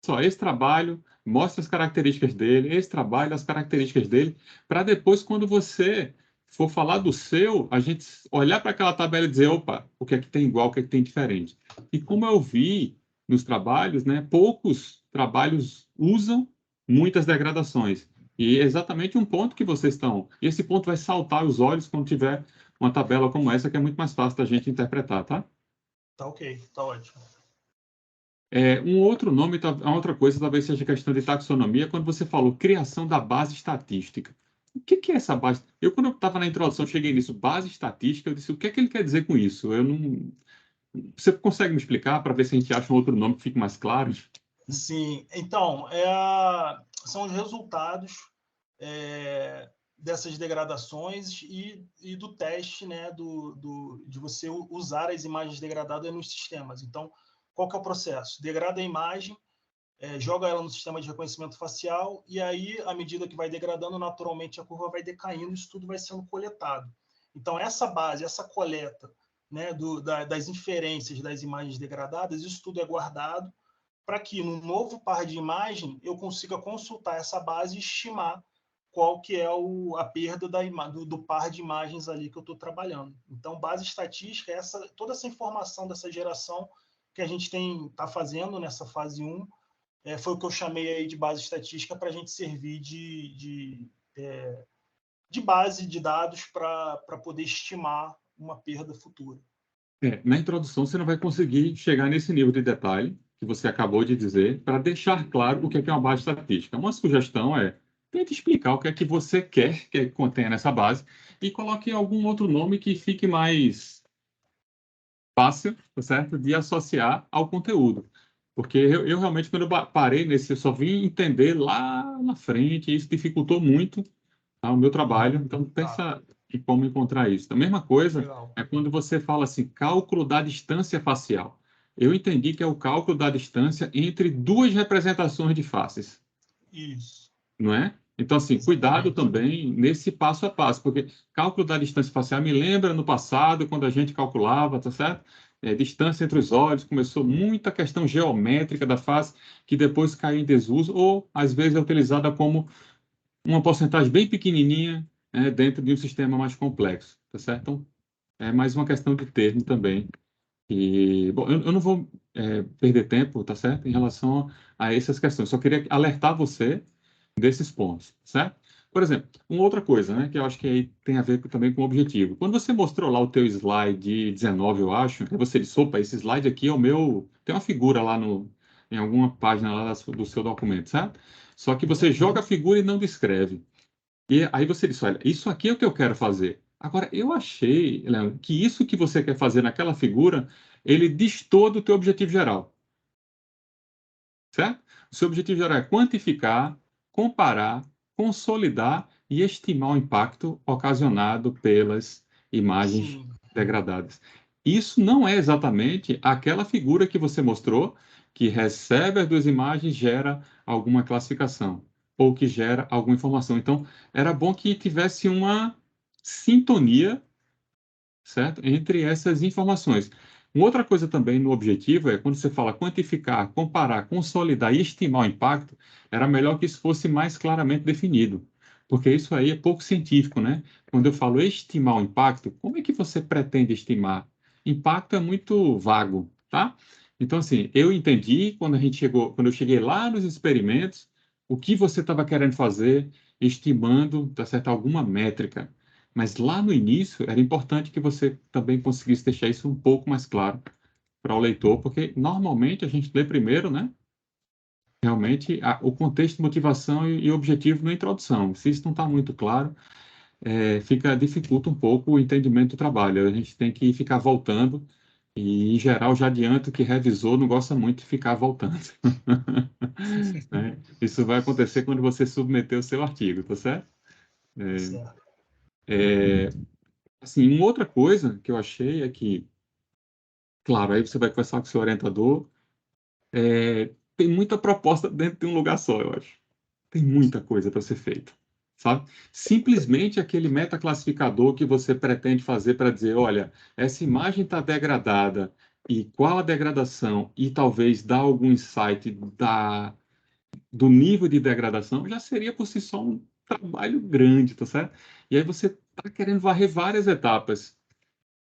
Só esse trabalho mostra as características dele, esse trabalho, as características dele, para depois, quando você for falar do seu, a gente olhar para aquela tabela e dizer, opa, o que é que tem igual, o que é que tem diferente. E como eu vi nos trabalhos, né, poucos trabalhos usam muitas degradações. E é exatamente um ponto que vocês estão. E esse ponto vai saltar os olhos quando tiver uma tabela como essa, que é muito mais fácil da gente interpretar, tá? Tá ok, tá ótimo. Um outro nome, uma outra coisa, talvez seja questão de taxonomia, quando você falou criação da base estatística. O que é essa base? Quando eu estava na introdução, cheguei nisso, base estatística, eu disse, o que é que ele quer dizer com isso? Eu não... Você consegue me explicar para ver se a gente acha um outro nome que fique mais claro? Sim, então, são os resultados dessas degradações e do teste, né, de você usar as imagens degradadas nos sistemas. Então, qual que é o processo? Degrada a imagem, joga ela no sistema de reconhecimento facial, e aí, à medida que vai degradando, naturalmente a curva vai decaindo, isso tudo vai sendo coletado. Então, essa base, essa coleta, né, das inferências das imagens degradadas, isso tudo é guardado para que no novo par de imagem eu consiga consultar essa base e estimar qual que é a perda do par de imagens ali que eu estou trabalhando. Então, base estatística é toda essa informação dessa geração que a gente está fazendo nessa fase 1, foi o que eu chamei aí de base estatística para a gente servir de base de dados para poder estimar uma perda futura. Na introdução, você não vai conseguir chegar nesse nível de detalhe que você acabou de dizer, para deixar claro o que é uma base estatística. Uma sugestão tente explicar o que é que você quer que contenha nessa base e coloque algum outro nome que fique mais fácil, tá certo, de associar ao conteúdo. Porque eu realmente, quando eu parei nesse, eu só vim entender lá na frente, e isso dificultou muito o meu trabalho. Então, pensa em como encontrar isso. A mesma coisa é quando você fala assim, cálculo da distância facial. Eu entendi que é o cálculo da distância entre duas representações de faces. Isso. Não é? Então, assim, cuidado também nesse passo a passo, porque cálculo da distância facial me lembra no passado, quando a gente calculava, tá certo? Distância entre os olhos, começou muita questão geométrica da face, que depois caiu em desuso, ou às vezes é utilizada como uma porcentagem bem pequenininha, dentro de um sistema mais complexo, tá certo? Então, é mais uma questão de termo também. E, bom, eu não vou perder tempo, tá certo? Em relação a essas questões. Só queria alertar você desses pontos, certo? Por exemplo, uma outra coisa, né, que eu acho que aí tem a ver também com o objetivo. Quando você mostrou lá o teu slide 19, eu acho, aí você disse, opa, esse slide aqui é o meu... Tem uma figura lá em alguma página lá do seu documento, certo? Só que você joga a figura e não descreve. E aí você disse, olha, isso aqui é o que eu quero fazer. Agora, eu achei, Leandro, que isso que você quer fazer naquela figura, ele destoa do teu objetivo geral, certo? O seu objetivo geral é quantificar, comparar, consolidar e estimar o impacto ocasionado pelas imagens Sim. degradadas. Isso não é exatamente aquela figura que você mostrou, que recebe as duas imagens, gera alguma classificação, ou que gera alguma informação. Então, era bom que tivesse uma sintonia, certo? Entre essas informações. Uma outra coisa também no objetivo é, quando você fala quantificar, comparar, consolidar e estimar o impacto, era melhor que isso fosse mais claramente definido, porque isso aí é pouco científico, né? Quando eu falo estimar o impacto, como é que você pretende estimar? Impacto é muito vago, tá? Então, assim, eu entendi quando eu cheguei lá nos experimentos, o que você estava querendo fazer, estimando, tá certo, alguma métrica. Mas lá no início era importante que você também conseguisse deixar isso um pouco mais claro para o leitor, porque normalmente a gente lê primeiro, né? Realmente o contexto, motivação e objetivo na introdução. Se isso não está muito claro, dificulta um pouco o entendimento do trabalho. A gente tem que ficar voltando e, em geral, já adianto que revisor não gosta muito de ficar voltando. Né? Isso vai acontecer quando você submeter o seu artigo, tá certo? Certo. Assim, uma outra coisa que eu achei é que, claro, aí você vai conversar com o seu orientador, tem muita proposta dentro de um lugar só, eu acho. Tem muita coisa para ser feita, sabe? Simplesmente aquele metaclassificador que você pretende fazer para dizer, olha, essa imagem está degradada e qual a degradação e talvez dar algum insight do nível de degradação, já seria por si só um trabalho grande, tá certo? E aí você está querendo varrer várias etapas.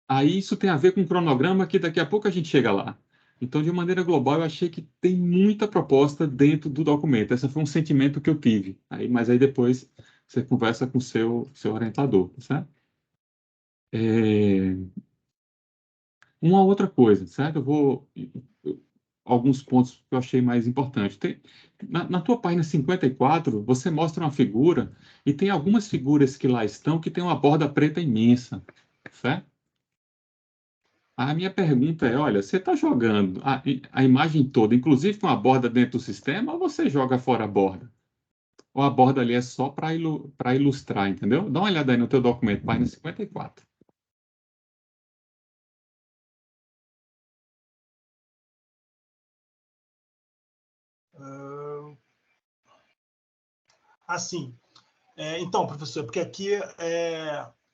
Aí isso tem a ver com um cronograma que daqui a pouco a gente chega lá. Então, de maneira global, eu achei que tem muita proposta dentro do documento. Esse foi um sentimento que eu tive. Mas aí depois você conversa com o seu orientador, tá certo? Uma outra coisa, certo? Alguns pontos que eu achei mais importantes. Na tua página 54, você mostra uma figura e tem algumas figuras que lá estão que tem uma borda preta imensa, certo? A minha pergunta é, olha, você está jogando a imagem toda, inclusive com a borda dentro do sistema, ou você joga fora a borda? Ou a borda ali é só para ilustrar, entendeu? Dá uma olhada aí no teu documento, página 54. Assim, então, professor, porque aqui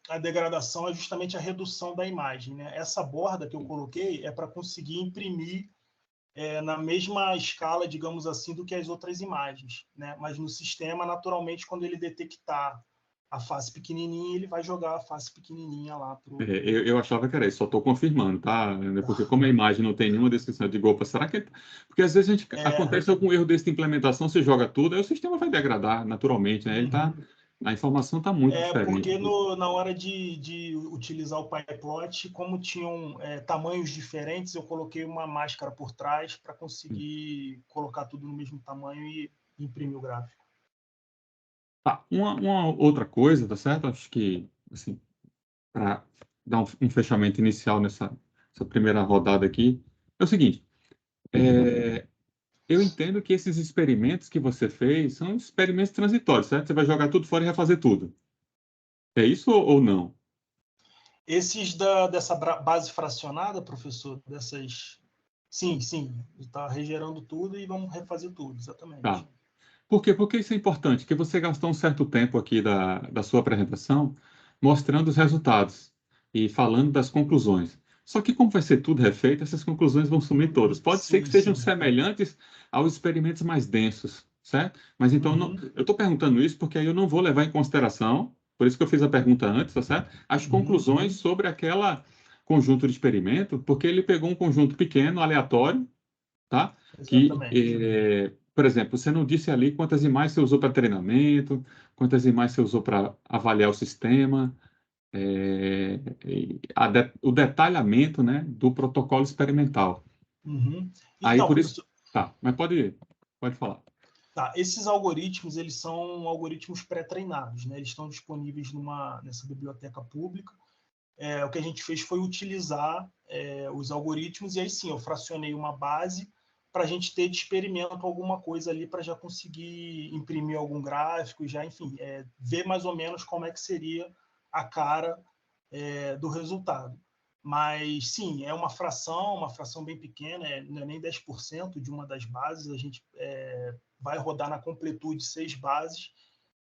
a degradação é justamente a redução da imagem, né? Essa borda que eu coloquei é para conseguir imprimir na mesma escala, digamos assim, do que as outras imagens, né? Mas no sistema, naturalmente, quando ele detectar a face pequenininha, ele vai jogar a face pequenininha lá pro... Eu achava que era isso, só estou confirmando, tá? Porque como a imagem não tem nenhuma descrição de opa, será que... Porque às vezes acontece algum erro desse de implementação, você joga tudo, aí o sistema vai degradar naturalmente, né? A informação está muito diferente. Porque na hora de utilizar o PyPlot, como tinham tamanhos diferentes, eu coloquei uma máscara por trás para conseguir colocar tudo no mesmo tamanho e imprimir o gráfico. Tá, uma outra coisa, tá certo? Acho que, assim, para dar um fechamento inicial nessa primeira rodada aqui, é o seguinte, eu entendo que esses experimentos que você fez são experimentos transitórios, certo? Você vai jogar tudo fora e refazer tudo. É isso ou não? Esses dessa base fracionada, professor, dessas... Sim, está regerando tudo e vamos refazer tudo, exatamente. Tá. Por quê? Porque isso é importante, que você gastou um certo tempo aqui da sua apresentação mostrando os resultados e falando das conclusões. Só que como vai ser tudo refeito, essas conclusões vão sumir todas. Pode ser que sejam semelhantes aos experimentos mais densos, certo? Mas então, eu estou perguntando isso porque aí eu não vou levar em consideração, por isso que eu fiz a pergunta antes, tá certo? As conclusões sobre aquela conjunto de experimento, porque ele pegou um conjunto pequeno, aleatório, tá? Que, por exemplo, você não disse ali quantas imagens você usou para treinamento, quantas imagens você usou para avaliar o sistema, o detalhamento, né, do protocolo experimental. Uhum. Aí, Então, por isso... professor, Tá, mas pode falar. tá, esses algoritmos, eles são algoritmos pré-treinados, né? Eles estão disponíveis nessa biblioteca pública. O que a gente fez foi utilizar os algoritmos, e aí sim, eu fracionei uma base para a gente ter de experimento alguma coisa ali, para já conseguir imprimir algum gráfico, e já, enfim, ver mais ou menos como é que seria a cara do resultado. Mas, sim, é uma fração bem pequena, não é nem 10% de uma das bases, a gente vai rodar na completude 6 bases,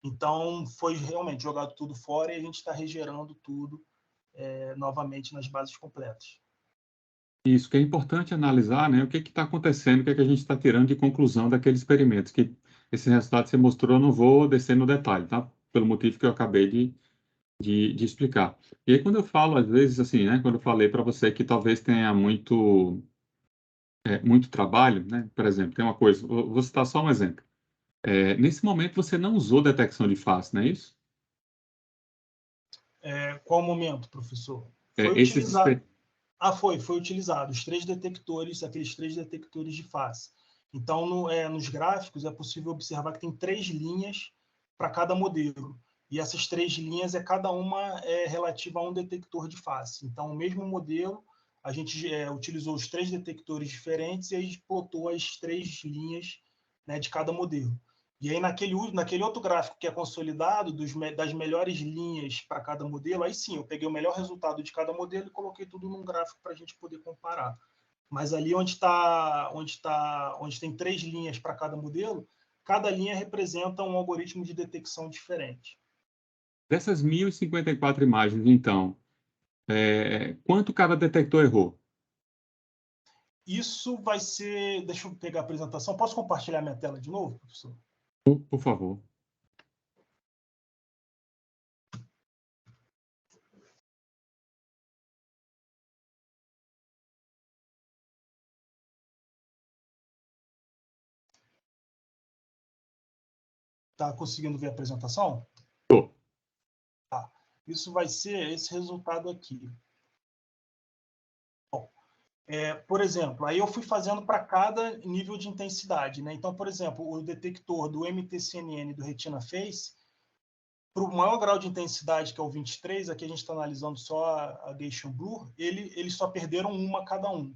então foi realmente jogado tudo fora e a gente está regerando tudo novamente nas bases completas. Isso que é importante analisar, né? O que está acontecendo, o que a gente está tirando de conclusão daqueles experimentos, que esse resultado que você mostrou, eu não vou descer no detalhe, tá? Pelo motivo que eu acabei de explicar. E aí, quando eu falo, às vezes, assim, né? Quando eu falei para você que talvez tenha muito trabalho, né? Por exemplo, tem uma coisa, vou citar só um exemplo. Nesse momento, você não usou detecção de face, não é isso? Qual momento, professor? Foi Esses utilizado. Foi utilizado os 3 detectores, aqueles 3 detectores de face. Então, nos gráficos, é possível observar que tem 3 linhas para cada modelo. E essas 3 linhas, cada uma relativa a um detector de face. Então, o mesmo modelo, a gente utilizou os 3 detectores diferentes e aí plotou as 3 linhas, né, de cada modelo. E aí, naquele outro gráfico que é consolidado, das melhores linhas para cada modelo, aí sim, eu peguei o melhor resultado de cada modelo e coloquei tudo num gráfico para a gente poder comparar. Mas ali onde tem 3 linhas para cada modelo, cada linha representa um algoritmo de detecção diferente. Dessas 1.054 imagens, então, quanto cada detector errou? Isso vai ser... Deixa eu pegar a apresentação. Posso compartilhar minha tela de novo, professor? Por favor. Está conseguindo ver a apresentação? Tô. Tá. Isso vai ser esse resultado aqui. Bom, por exemplo, aí eu fui fazendo para cada nível de intensidade, né? Então, por exemplo, o detector do MTCNN do Retina Face, para o maior grau de intensidade, que é o 23, aqui a gente está analisando só a Gaussian Blur, eles só perderam uma cada um.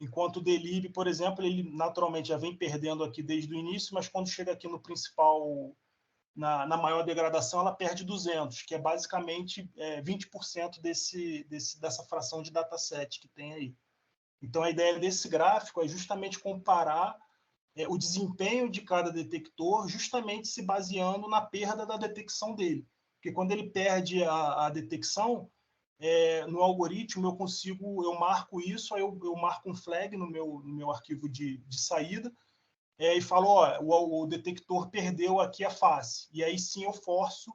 Enquanto o Delib, por exemplo, ele naturalmente já vem perdendo aqui desde o início, mas quando chega aqui no principal, na maior degradação, ela perde 200, que é basicamente 20% dessa fração de dataset que tem aí. Então, a ideia desse gráfico é justamente comparar o desempenho de cada detector, justamente se baseando na perda da detecção dele. Porque quando ele perde a detecção, no algoritmo eu marco isso, aí eu marco um flag no meu arquivo de saída, e falo, o detector perdeu aqui a face. E aí sim eu forço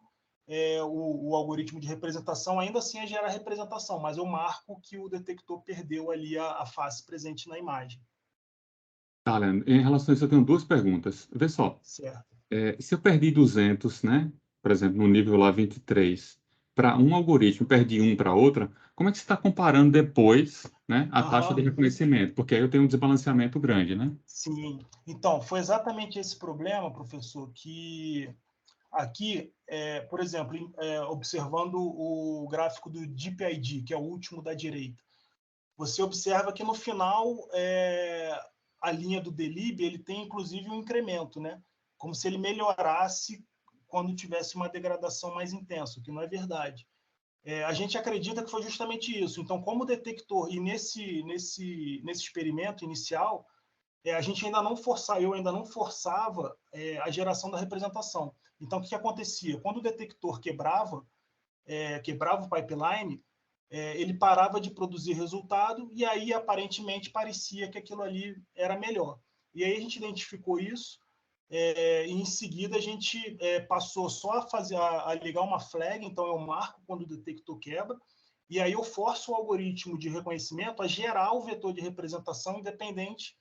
o algoritmo de representação, ainda assim a gerar representação, mas eu marco que o detector perdeu ali a face presente na imagem. Tá, Leandro. Em relação a isso, eu tenho duas perguntas. Vê só, Certo. se eu perdi 200, né, por exemplo, no nível lá 23, para um algoritmo, perdi um para outra, como é que você está comparando depois, né, a taxa de reconhecimento? Porque aí eu tenho um desbalanceamento grande, né? Sim. Então, foi exatamente esse problema, professor, que aqui, por exemplo, observando o gráfico do DeepID, que é o último da direita, você observa que no final a linha do Delib ele tem inclusive um incremento, né? Como se ele melhorasse quando tivesse uma degradação mais intensa, o que não é verdade. A gente acredita que foi justamente isso. Então, como o detector, e nesse experimento inicial, eu ainda não forçava a geração da representação. Então, o que acontecia? Quando o detector quebrava o pipeline, ele parava de produzir resultado e aí, aparentemente, parecia que aquilo ali era melhor. E aí a gente identificou isso e, em seguida, a gente passou só a ligar uma flag, então eu marco quando o detector quebra, e aí eu forço o algoritmo de reconhecimento a gerar o vetor de representação independente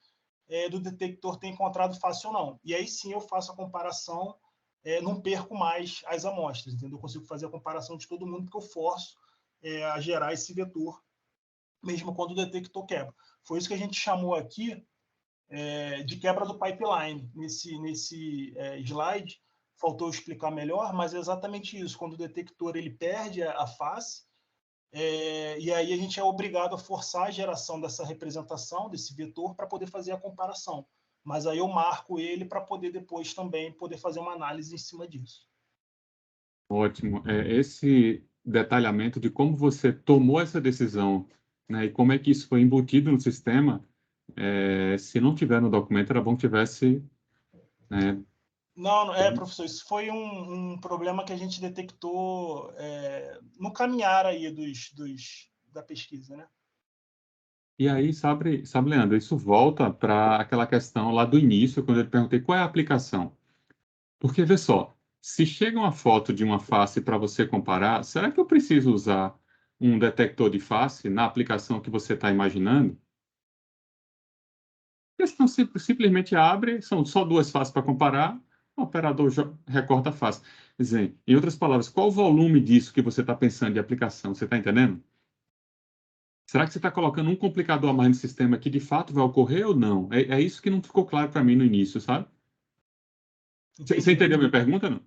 do detector ter encontrado face ou não. E aí sim eu faço a comparação não perco mais as amostras, entendeu? Eu consigo fazer a comparação de todo mundo, porque eu forço a gerar esse vetor, mesmo quando o detector quebra. Foi isso que a gente chamou aqui de quebra do pipeline. Nesse slide, faltou explicar melhor, mas é exatamente isso. Quando o detector ele perde a face, e aí a gente é obrigado a forçar a geração dessa representação, desse vetor, para poder fazer a comparação. Mas aí eu marco ele para poder depois também poder fazer uma análise em cima disso. Ótimo. Esse detalhamento de como você tomou essa decisão, né, e como é que isso foi embutido no sistema, se não tiver no documento, era bom que tivesse, né? Não, professor, isso foi um problema que a gente detectou no caminhar aí da pesquisa, né? E aí, sabe, Leandro, isso volta para aquela questão lá do início, quando eu perguntei qual é a aplicação. Porque, vê só, se chega uma foto de uma face para você comparar, será que eu preciso usar um detector de face na aplicação que você está imaginando? Porque senão simplesmente abre, são só duas faces para comparar, o operador recorta a face. Quer dizer, em outras palavras, qual o volume disso que você está pensando de aplicação? Você está entendendo? Será que você está colocando um complicador a mais no sistema que de fato vai ocorrer ou não? É isso que não ficou claro para mim no início, sabe? Você entendeu a minha pergunta, não?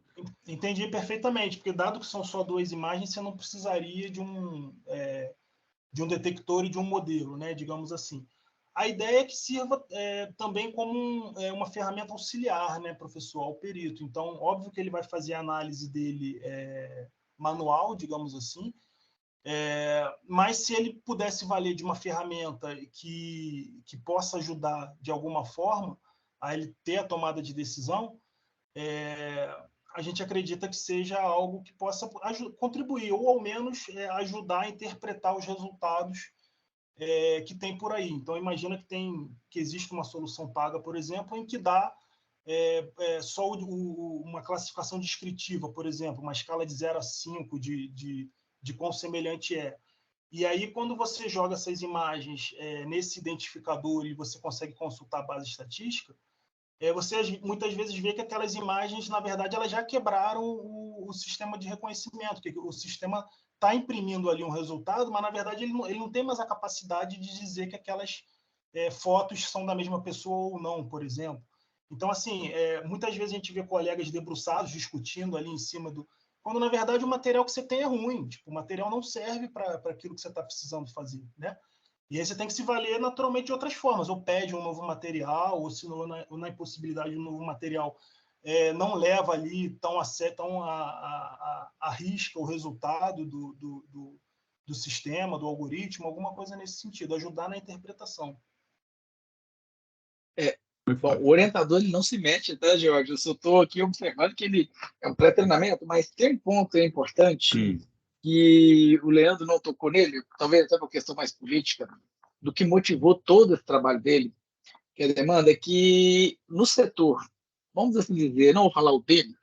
Entendi perfeitamente, porque dado que são só duas imagens, você não precisaria de um detector e de um modelo, né, digamos assim. A ideia é que sirva também como uma ferramenta auxiliar, né, professor, ao perito. Então, óbvio que ele vai fazer a análise dele manual, digamos assim, mas se ele pudesse valer de uma ferramenta que possa ajudar de alguma forma a ele ter a tomada de decisão, a gente acredita que seja algo que possa contribuir, ou ao menos ajudar a interpretar os resultados que tem por aí. Então, imagina que existe uma solução paga, por exemplo, em que dá só uma classificação descritiva, por exemplo, uma escala de 0 a 5 de quão semelhante é. E aí, quando você joga essas imagens nesse identificador e você consegue consultar a base estatística, você muitas vezes vê que aquelas imagens, na verdade, elas já quebraram o sistema de reconhecimento, que o sistema está imprimindo ali um resultado, mas, na verdade, ele não tem mais a capacidade de dizer que aquelas fotos são da mesma pessoa ou não, por exemplo. Então, assim, muitas vezes a gente vê colegas debruçados discutindo ali em cima do... Quando, na verdade, o material que você tem é ruim. Tipo, o material não serve para aquilo que você está precisando fazer, né? E aí você tem que se valer naturalmente de outras formas, ou pede um novo material, ou se não, na impossibilidade de um novo material não leva ali tão a risca o resultado do sistema, do algoritmo, alguma coisa nesse sentido, ajudar na interpretação. Bom, o orientador ele não se mete, tá, George? Eu só estou aqui observando que ele é um pré-treinamento, mas tem um ponto importante que o Leandro não tocou nele, talvez até por questão mais política, do que motivou todo esse trabalho dele, que a demanda é que no setor, vamos assim dizer, não vou falar o dele,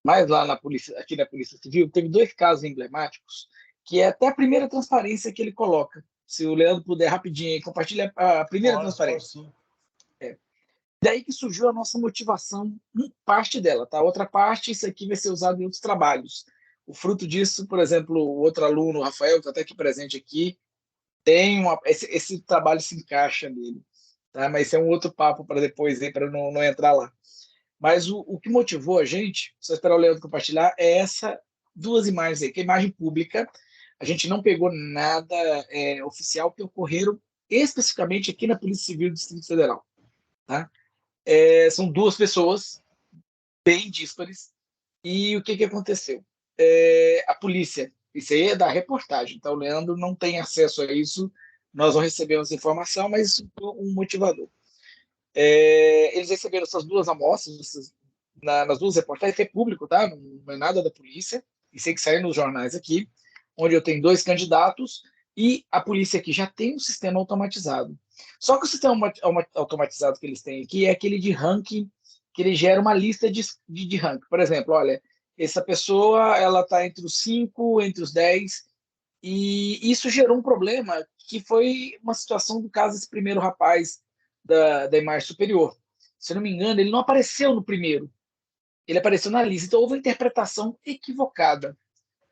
mas lá na polícia, aqui na Polícia Civil, teve dois casos emblemáticos, que é até a primeira transparência que ele coloca. Se o Leandro puder rapidinho compartilhar a primeira transparência. Sim. Daí que surgiu a nossa motivação, parte dela, tá? Outra parte, isso aqui vai ser usado em outros trabalhos. O fruto disso, por exemplo, o outro aluno, o Rafael, que está até aqui presente aqui, tem esse trabalho se encaixa nele, tá? Mas isso é um outro papo para depois, para não entrar lá. Mas o que motivou a gente, só esperar o Leandro compartilhar, é essa duas imagens aí, que é a imagem pública. A gente não pegou nada oficial que ocorreram especificamente aqui na Polícia Civil do Distrito Federal, tá? São duas pessoas bem díspares. E o que aconteceu? A polícia, isso aí é da reportagem, então o Leandro não tem acesso a isso, nós não recebemos informação, mas isso foi um motivador. Eles receberam essas duas amostras nas duas reportagens, é público, tá? Não é nada da polícia, isso aí que saiu nos jornais aqui, onde eu tenho dois candidatos e a polícia aqui já tem um sistema automatizado. Só que o sistema automatizado que eles têm aqui é aquele de ranking, que ele gera uma lista de ranking. Por exemplo, olha, essa pessoa ela está entre os 5, entre os 10, e isso gerou um problema, que foi uma situação do caso desse primeiro rapaz da imagem superior. Se eu não me engano, ele não apareceu no primeiro. ele apareceu na lista. Então, houve uma interpretação equivocada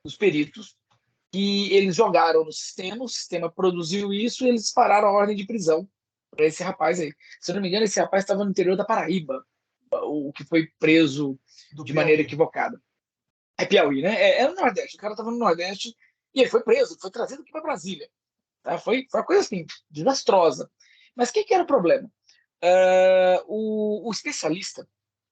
dos peritos, que eles jogaram no sistema, o sistema produziu isso e eles dispararam a ordem de prisão para esse rapaz aí. Se eu não me engano, esse rapaz estava no interior da Paraíba, o que foi preso de maneira equivocada. É Piauí, né? É no Nordeste. O cara estava no Nordeste e ele foi preso, foi trazido aqui para Brasília. Tá? Foi uma coisa assim, desastrosa. Mas o que era o problema? O especialista,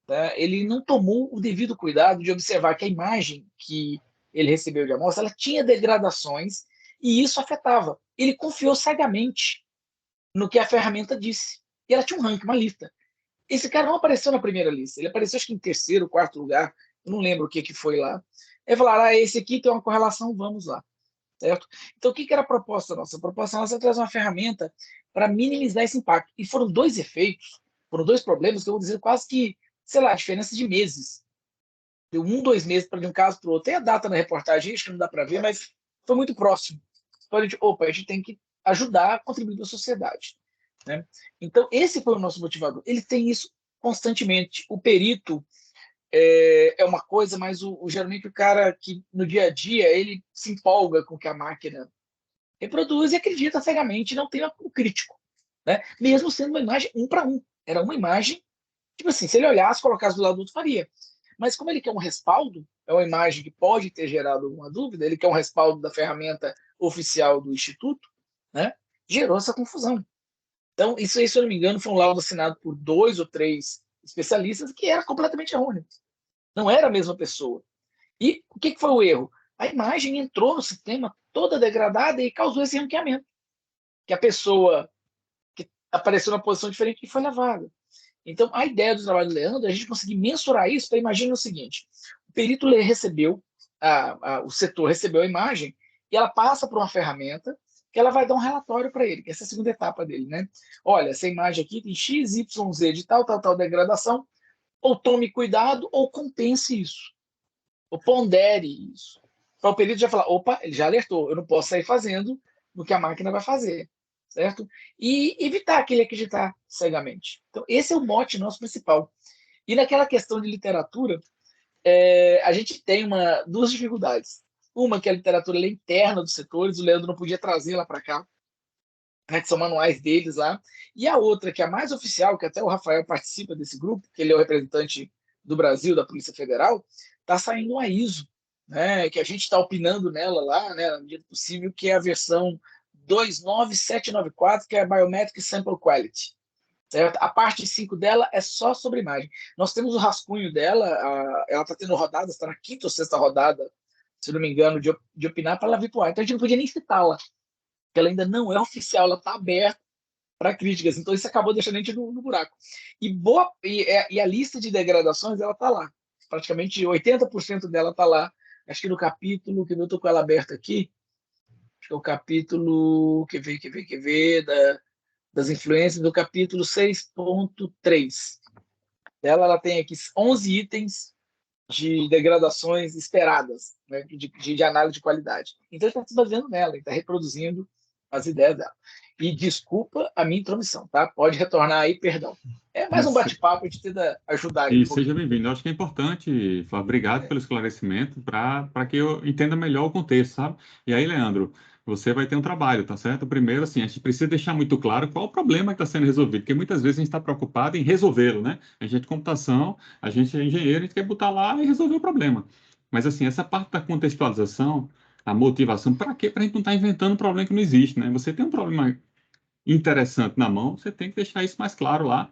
tá? Ele não tomou o devido cuidado de observar que a imagem que ele recebeu de amostra ela tinha degradações e isso afetava. Ele confiou cegamente no que a ferramenta disse. E ela tinha um ranking, uma lista. Esse cara não apareceu na primeira lista, ele apareceu acho que em terceiro, quarto lugar, eu não lembro o que foi lá. Aí falaram, esse aqui tem uma correlação, vamos lá. Certo? Então, o que era a proposta nossa? A proposta nossa é trazer uma ferramenta para minimizar esse impacto. E foram dois efeitos, foram dois problemas que eu vou dizer quase que, sei lá, diferença de meses. Deu 2 meses de um caso para o outro. Tem a data na reportagem, acho que não dá para ver, mas foi muito próximo. Então, a gente tem que ajudar a contribuir para a sociedade. Né? Então, esse foi o nosso motivador. Ele tem isso constantemente. O perito é uma coisa, mas geralmente o cara que no dia a dia ele se empolga com o que a máquina reproduz e acredita cegamente, não tem o crítico, né? Mesmo sendo uma imagem 1 para 1. Era uma imagem, tipo assim, se ele olhasse, colocasse do lado do outro, faria. Mas como ele quer um respaldo, é uma imagem que pode ter gerado alguma dúvida, ele quer um respaldo da ferramenta oficial do Instituto, né? Gerou essa confusão. Então, isso aí, se eu não me engano, foi um laudo assinado por 2 ou 3 especialistas que era completamente errôneo. Não era a mesma pessoa. E o que foi o erro? A imagem entrou no sistema toda degradada e causou esse ranqueamento. Que a pessoa que apareceu numa posição diferente e foi levada. Então, a ideia do trabalho do Leandro é a gente conseguir mensurar isso. Então, imagina o seguinte: o perito recebeu, o setor recebeu a imagem e ela passa por uma ferramenta que ela vai dar um relatório para ele, que essa é a segunda etapa dele, né? Olha, essa imagem aqui tem X, Y, Z de tal degradação, ou tome cuidado ou compense isso, ou pondere isso. Para o perito já falar, opa, ele já alertou, eu não posso sair fazendo no que a máquina vai fazer, certo? E evitar aquele acreditar cegamente. Então, esse é o mote nosso principal. E naquela questão de literatura, a gente tem duas dificuldades. Uma que a literatura é interna dos setores, o Leandro não podia trazê-la para cá, né, que são manuais deles lá. E a outra, que é a mais oficial, que até o Rafael participa desse grupo, que ele é o representante do Brasil, da Polícia Federal, está saindo uma ISO, né, que a gente está opinando nela lá, né, na medida possível, que é a versão 29794, que é a Biometric Sample Quality. Certo? A parte 5 dela é só sobre imagem. Nós temos o rascunho dela, ela está tendo rodadas, está na 5ª ou 6ª rodada, se não me engano, de opinar para ela vir para o ar. Então a gente não podia nem citá-la, porque ela ainda não é oficial, ela está aberta para críticas. Então isso acabou deixando a gente no buraco. E a lista de degradações, ela está lá. Praticamente 80% dela está lá. Acho que no capítulo, que eu estou com ela aberta aqui, acho que é o capítulo, quer ver, das influências, do capítulo 6.3. Ela tem aqui 11 itens de degradações esperadas, né, de análise de qualidade. Então, ele está se baseando nela, ele está reproduzindo as ideias dela. E desculpa a minha intromissão, tá? Pode retornar aí, perdão. É mais um bate-papo, a gente tenta ajudar aí. E seja bem-vindo. Eu acho que é importante, Flávio, obrigado pelo esclarecimento, para que eu entenda melhor o contexto, sabe? E aí, Leandro, você vai ter um trabalho, tá certo? Primeiro, assim, a gente precisa deixar muito claro qual o problema que está sendo resolvido, porque muitas vezes a gente está preocupado em resolvê-lo, né? A gente é de computação, a gente é engenheiro, a gente quer botar lá e resolver o problema. Mas, assim, essa parte da contextualização, a motivação, para quê? Para a gente não estar inventando um problema que não existe, né? Você tem um problema interessante na mão, você tem que deixar isso mais claro lá.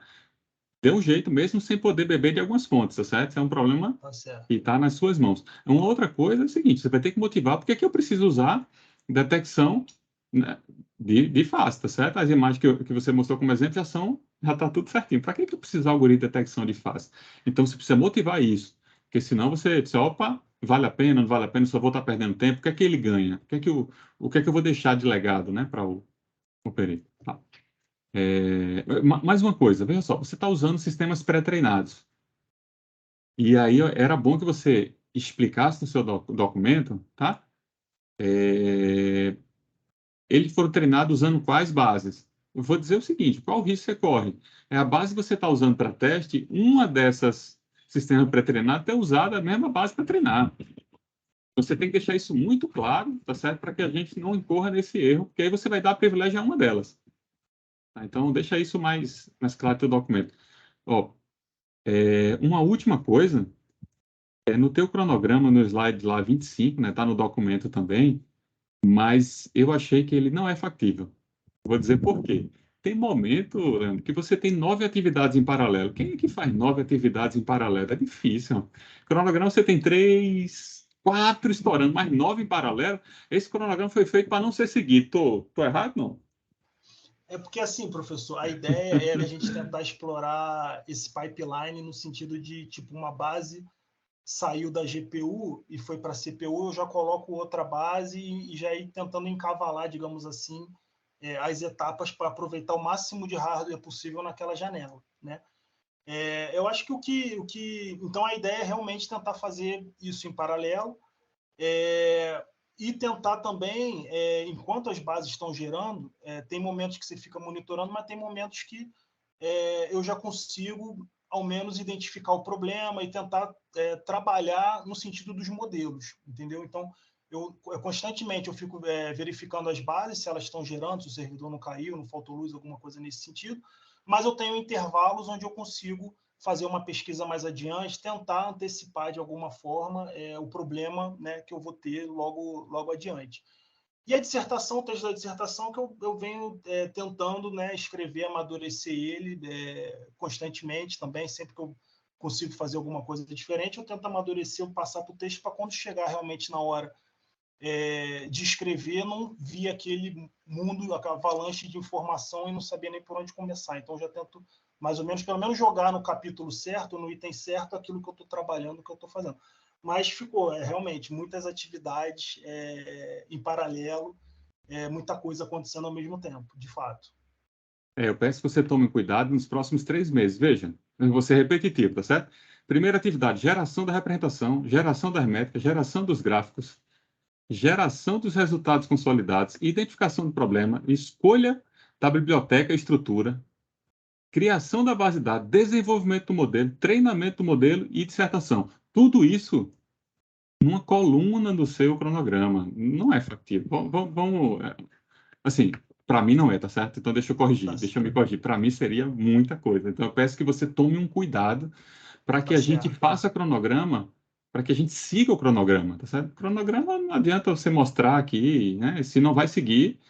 Dê um jeito mesmo sem poder beber de algumas fontes, tá certo? Isso é um problema que está nas suas mãos. Uma outra coisa é o seguinte, você vai ter que motivar, porque aqui eu preciso usar detecção, né, de face, tá certo? As imagens que você mostrou como exemplo já está tudo certinho. Para que eu preciso usar algoritmo de detecção de face? Então, você precisa motivar isso, porque senão você diz, opa, vale a pena, não vale a pena, só vou estar perdendo tempo, o que é que ele ganha? O que é que eu vou deixar de legado, né, para o perito? Tá. Mais uma coisa, veja só, você está usando sistemas pré-treinados. E aí era bom que você explicasse no seu documento, tá? Eles foram treinados usando quais bases? Eu vou dizer o seguinte, qual risco você corre? A base que você está usando para teste, uma dessas sistema pré-treinado ter usado a mesma base para treinar. Você tem que deixar isso muito claro, tá certo? Para que a gente não incorra nesse erro, porque aí você vai dar privilégio a uma delas. Tá? Então, deixa isso mais claro no teu documento. Ó, uma última coisa, no teu cronograma, no slide lá 25, né, tá no documento também, mas eu achei que ele não é factível. Vou dizer por quê. Tem momento, Leandro, que você tem 9 atividades em paralelo. Quem é que faz 9 atividades em paralelo? É difícil. Cronograma você tem 3, 4 estourando, mas 9 em paralelo. Esse cronograma foi feito para não ser seguido. Tô errado, não? É porque, assim, professor, a ideia era a gente tentar explorar esse pipeline no sentido de, tipo, uma base saiu da GPU e foi para a CPU, eu já coloco outra base e já ir tentando encavalar, digamos assim, as etapas para aproveitar o máximo de hardware possível naquela janela, né? Eu acho que então a ideia é realmente tentar fazer isso em paralelo e tentar também, enquanto as bases estão gerando, tem momentos que você fica monitorando, mas tem momentos que eu já consigo ao menos identificar o problema e tentar trabalhar no sentido dos modelos, entendeu? Então, constantemente eu fico verificando as bases, se elas estão gerando, se o servidor não caiu, não faltou luz, alguma coisa nesse sentido, mas eu tenho intervalos onde eu consigo fazer uma pesquisa mais adiante, tentar antecipar de alguma forma o problema, né, que eu vou ter logo adiante. E a dissertação, o texto da dissertação, que eu venho tentando, né, escrever, amadurecer ele constantemente também, sempre que eu consigo fazer alguma coisa diferente, eu tento amadurecer, eu passar para o texto, para quando chegar realmente na hora de escrever, não vir aquele mundo, aquela avalanche de informação e não saber nem por onde começar. Então, eu já tento, mais ou menos, pelo menos jogar no capítulo certo, no item certo, aquilo que eu estou trabalhando, que eu estou fazendo. Mas ficou, realmente, muitas atividades em paralelo, muita coisa acontecendo ao mesmo tempo, de fato. Eu peço que você tome cuidado nos próximos 3 meses. Veja, eu vou ser repetitivo, tá certo? Primeira atividade, geração da representação, geração das métricas, geração dos gráficos, geração dos resultados consolidados, identificação do problema, escolha da biblioteca e estrutura, criação da base de dados, desenvolvimento do modelo, treinamento do modelo e dissertação. Tudo isso numa coluna do seu cronograma. Não é factível. Vamos assim, para mim não é, tá certo? Então deixa eu me corrigir. Para mim seria muita coisa. Então eu peço que você tome um cuidado para que a gente faça cronograma, para que a gente siga o cronograma, tá certo? Cronograma não adianta você mostrar aqui, né? Se não vai seguir,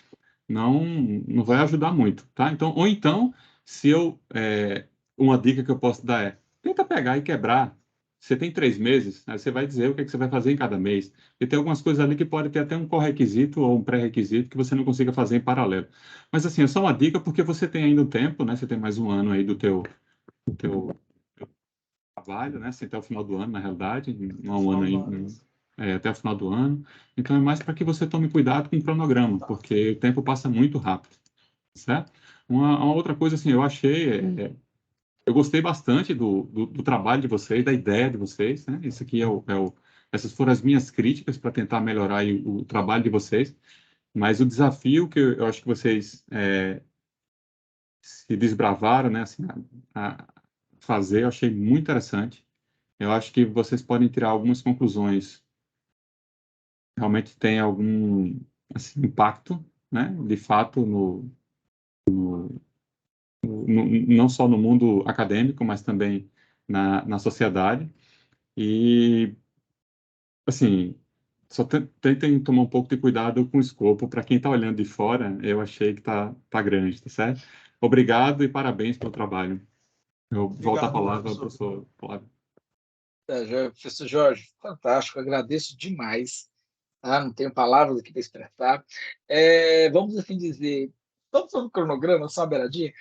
não vai ajudar muito, tá? Então, ou então, se eu uma dica que eu posso dar tenta pegar e quebrar. Você tem 3 meses, aí você vai dizer o que você vai fazer em cada mês. E tem algumas coisas ali que pode ter até um correquisito ou um pré-requisito que você não consiga fazer em paralelo. Mas assim, é só uma dica porque você tem ainda um tempo, né? Você tem mais um ano aí do teu trabalho, né? Assim, até o final do ano, na realidade, não há um ano aí, até o final do ano. Então é mais para que você tome cuidado com o cronograma, porque o tempo passa muito rápido, certo? Uma outra coisa, assim, eu achei, eu gostei bastante do trabalho de vocês, da ideia de vocês, né? Isso aqui essas foram as minhas críticas para tentar melhorar aí o trabalho de vocês, mas o desafio que eu acho que vocês se desbravaram, né? Assim, a fazer, eu achei muito interessante. Eu acho que vocês podem tirar algumas conclusões. Realmente tem algum assim, impacto, né? De fato, não só no mundo acadêmico, mas também na sociedade. E, assim, só tentem tomar um pouco de cuidado com o escopo. Para quem está olhando de fora, eu achei que tá grande, tá certo? Obrigado e parabéns pelo trabalho. Eu volto a palavra ao professor Flávio. Professor Jorge, fantástico, agradeço demais. Tá? Não tenho palavras aqui para expressar. Vamos assim dizer, vamos fazer um cronograma, só uma beiradinha.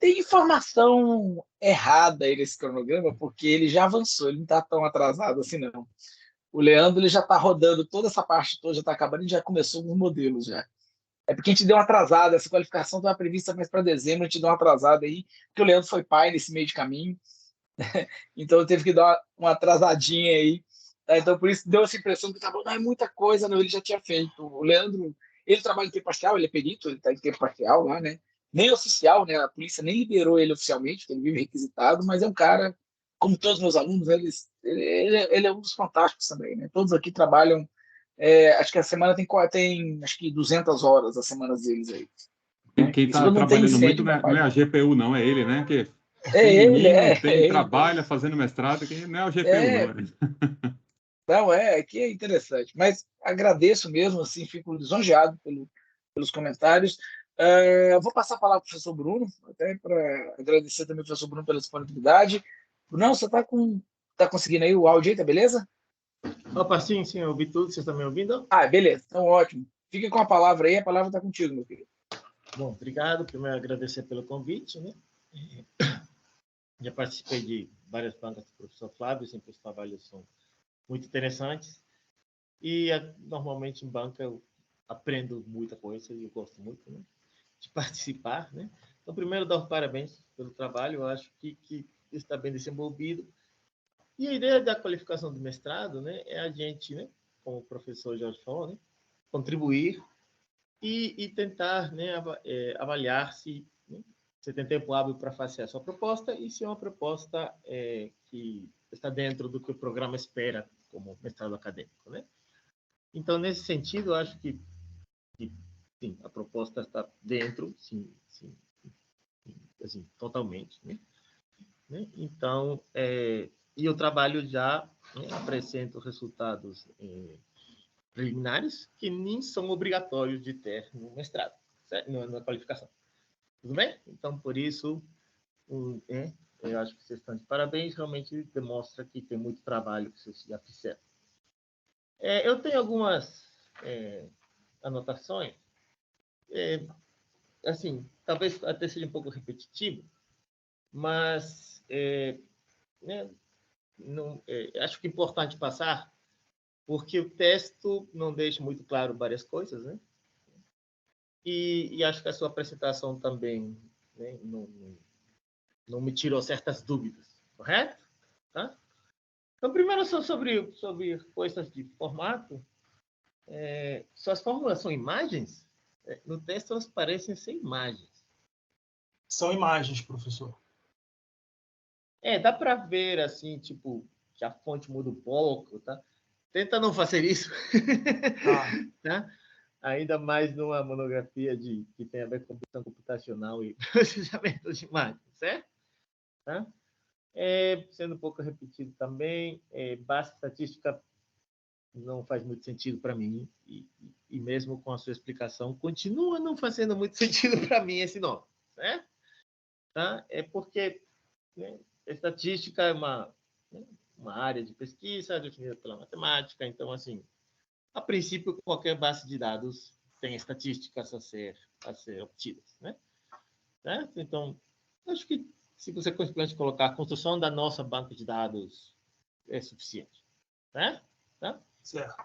Tem informação errada aí nesse cronograma, porque ele já avançou, ele não está tão atrasado assim, não. O Leandro ele já está rodando toda essa parte toda, já está acabando e já começou com os modelos já. É porque a gente deu uma atrasada, essa qualificação estava prevista mais para dezembro, a gente deu uma atrasada aí, porque o Leandro foi pai nesse meio de caminho, então teve que dar uma atrasadinha aí. Tá? Então por isso deu essa impressão que tá bom, não é muita coisa, não, ele já tinha feito. O Leandro, ele trabalha em tempo parcial, ele é perito, ele está em tempo parcial lá, né? Nem oficial, né? A polícia nem liberou ele oficialmente, porque ele vive requisitado, mas é um cara como todos os meus alunos, ele é um dos fantásticos também, né? Todos aqui trabalham, acho que a semana tem acho que 200 horas, as semanas deles aí. Né? Quem Isso está quando não tem trabalhando muito incêndio não na é a página. GPU, não, é ele, né? Que É tem ele, menino, é tem ele. trabalha fazendo mestrado, que não é o GPU, não. É, não, aqui é interessante. Mas agradeço mesmo, assim, fico lisonjeado pelos comentários. Vou passar a palavra para o professor Bruno, até para agradecer também ao professor Bruno pela disponibilidade. Bruno, você tá conseguindo aí o áudio aí, tá beleza? Opa, sim, eu ouvi tudo. Vocês estão me ouvindo? Ah, beleza. Então, ótimo. Fique com a palavra aí, a palavra está contigo, meu querido. Bom, obrigado. Primeiro, agradecer pelo convite, né? Já participei de várias bancas do professor Flávio, sempre os trabalhos são muito interessantes. E, normalmente, em banca, eu aprendo muita coisa e eu gosto muito, né, de participar, né? Então, primeiro, dar os parabéns pelo trabalho. Eu acho que está bem desenvolvido. E a ideia da qualificação do mestrado, né, é a gente, né, como o professor Jorge falou, né, contribuir e tentar, né, avaliar se, né, você tem tempo hábil para fazer a sua proposta e se é uma proposta que está dentro do que o programa espera como mestrado acadêmico, né? Então, nesse sentido, eu acho que sim, a proposta está dentro, sim, assim, totalmente, né? Então, e o trabalho já, né, apresenta resultados preliminares que nem são obrigatórios de ter no mestrado, certo? Na qualificação. Tudo bem? Então, por isso, eu acho que vocês estão de parabéns. Realmente demonstra que tem muito trabalho que vocês já fizeram. Eu tenho algumas anotações. Assim, talvez até seja um pouco repetitivo, mas né, acho que é importante passar, porque o texto não deixa muito claro várias coisas, né? E acho que a sua apresentação também, né, não me tirou certas dúvidas, correto? Tá? Então, primeiro, só sobre coisas de formato. Suas fórmulas são imagens? No texto, elas parecem ser imagens. São imagens, professor. Dá para ver, assim, tipo, que a fonte muda um pouco, tá? Tenta não fazer isso. Tá? Ainda mais numa monografia que tem a ver com computação computacional e processamento de imagens, certo? Tá? Sendo um pouco repetido também, base estatística não faz muito sentido para mim, e mesmo com a sua explicação, continua não fazendo muito sentido para mim esse nome, certo? Tá? É porque, né, estatística é uma área de pesquisa definida pela matemática, então, assim, a princípio, qualquer base de dados tem estatísticas a ser obtidas, né? Certo? Então, acho que se você simplesmente colocar a construção da nossa banca de dados é suficiente, né? Tá? Certo.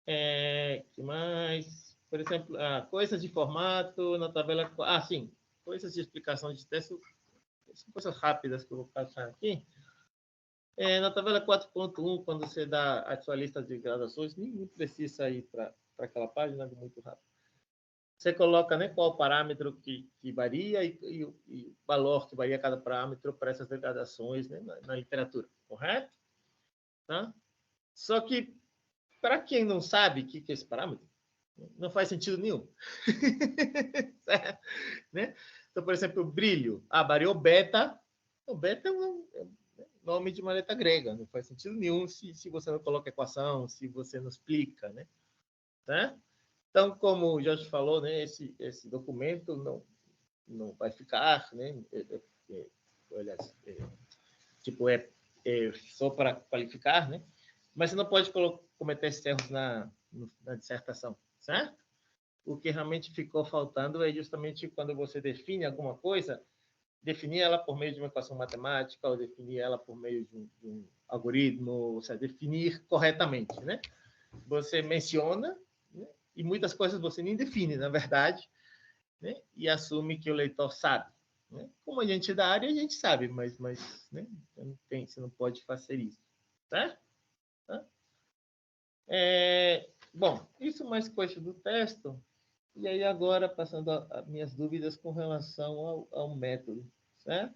Que mais? Por exemplo, coisas de formato na tabela... sim. Coisas de explicação de texto. São coisas rápidas que eu vou passar aqui. Na tabela 4.1, quando você dá a sua lista de gradações, nem precisa ir para aquela página, é muito rápido. Você coloca, né, qual o parâmetro que varia e o valor que varia cada parâmetro para essas degradações, né, na literatura, correto? Tá? Só que, para quem não sabe o que é esse parâmetro, não faz sentido nenhum. Né? Então, por exemplo, o brilho. Variou beta. O beta é um nome de uma letra grega. Não faz sentido nenhum se você não coloca equação, se você não explica. Né? Tá? Então, como o Jorge falou, né, esse documento não vai ficar, né, só para qualificar, né, mas você não pode cometer esses erros na dissertação, certo? O que realmente ficou faltando é justamente quando você define alguma coisa, definir ela por meio de uma equação matemática ou definir ela por meio de um algoritmo, ou seja, definir corretamente, né? Você menciona, né, e muitas coisas você nem define, na verdade, né, e assume que o leitor sabe. Né? Como a gente é da área, a gente sabe, mas né, você não pode fazer isso. Tá? Bom, isso mais coisa do texto. E aí agora, passando a minhas dúvidas com relação ao método. Certo?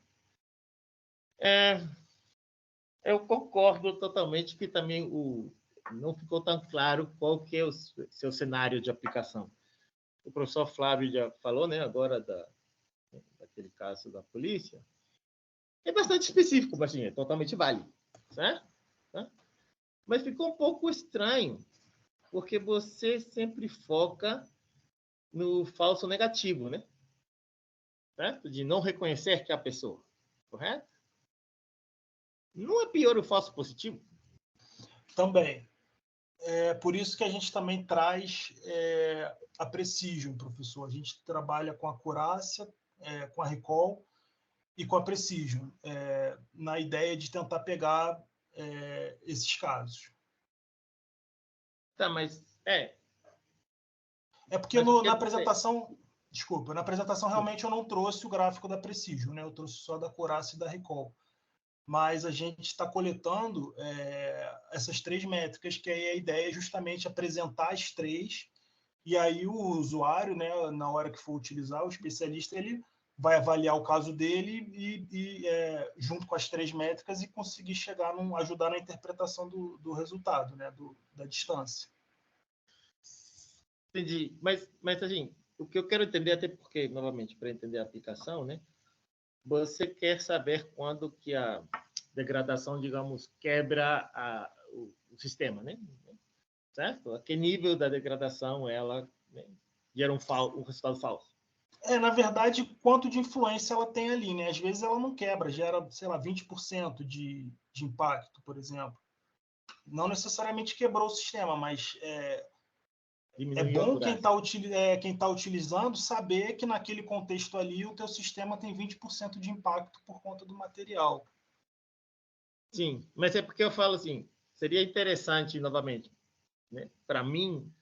Eu concordo totalmente que também não ficou tão claro qual que é o seu cenário de aplicação. O professor Flávio já falou, né, agora daquele caso da polícia. É bastante específico, mas assim, é totalmente válido, certo? Tá? Mas ficou um pouco estranho, porque você sempre foca no falso negativo, né? Certo? De não reconhecer que é a pessoa, correto? Não é pior o falso positivo? Também. É por isso que a gente também traz a Precision, professor. A gente trabalha com a acurácia, com a recall e com a Precision, na ideia de tentar pegar esses casos. Tá, mas porque mas na apresentação, desculpa, na apresentação Sim. realmente eu não trouxe o gráfico da Precision, né? Eu trouxe só da acurácia e da recall. Mas a gente está coletando essas 3 métricas, que aí a ideia é justamente apresentar as 3, e aí o usuário, né, na hora que for utilizar, o especialista, ele vai avaliar o caso dele e junto com as 3 métricas, e conseguir ajudar na interpretação do resultado, né, da distância. Entendi. Mas assim, o que eu quero entender, até porque, novamente, para entender a aplicação, né, você quer saber quando que a degradação, digamos, quebra o sistema, né? Certo? A que nível da degradação ela, né, gera um resultado falso? Na verdade, quanto de influência ela tem ali, né? Às vezes ela não quebra, gera, sei lá, 20% de impacto, por exemplo. Não necessariamente quebrou o sistema, mas é bom quem está utilizando saber que naquele contexto ali o teu sistema tem 20% de impacto por conta do material. Sim, mas é porque eu falo assim, seria interessante, novamente, né, para mim,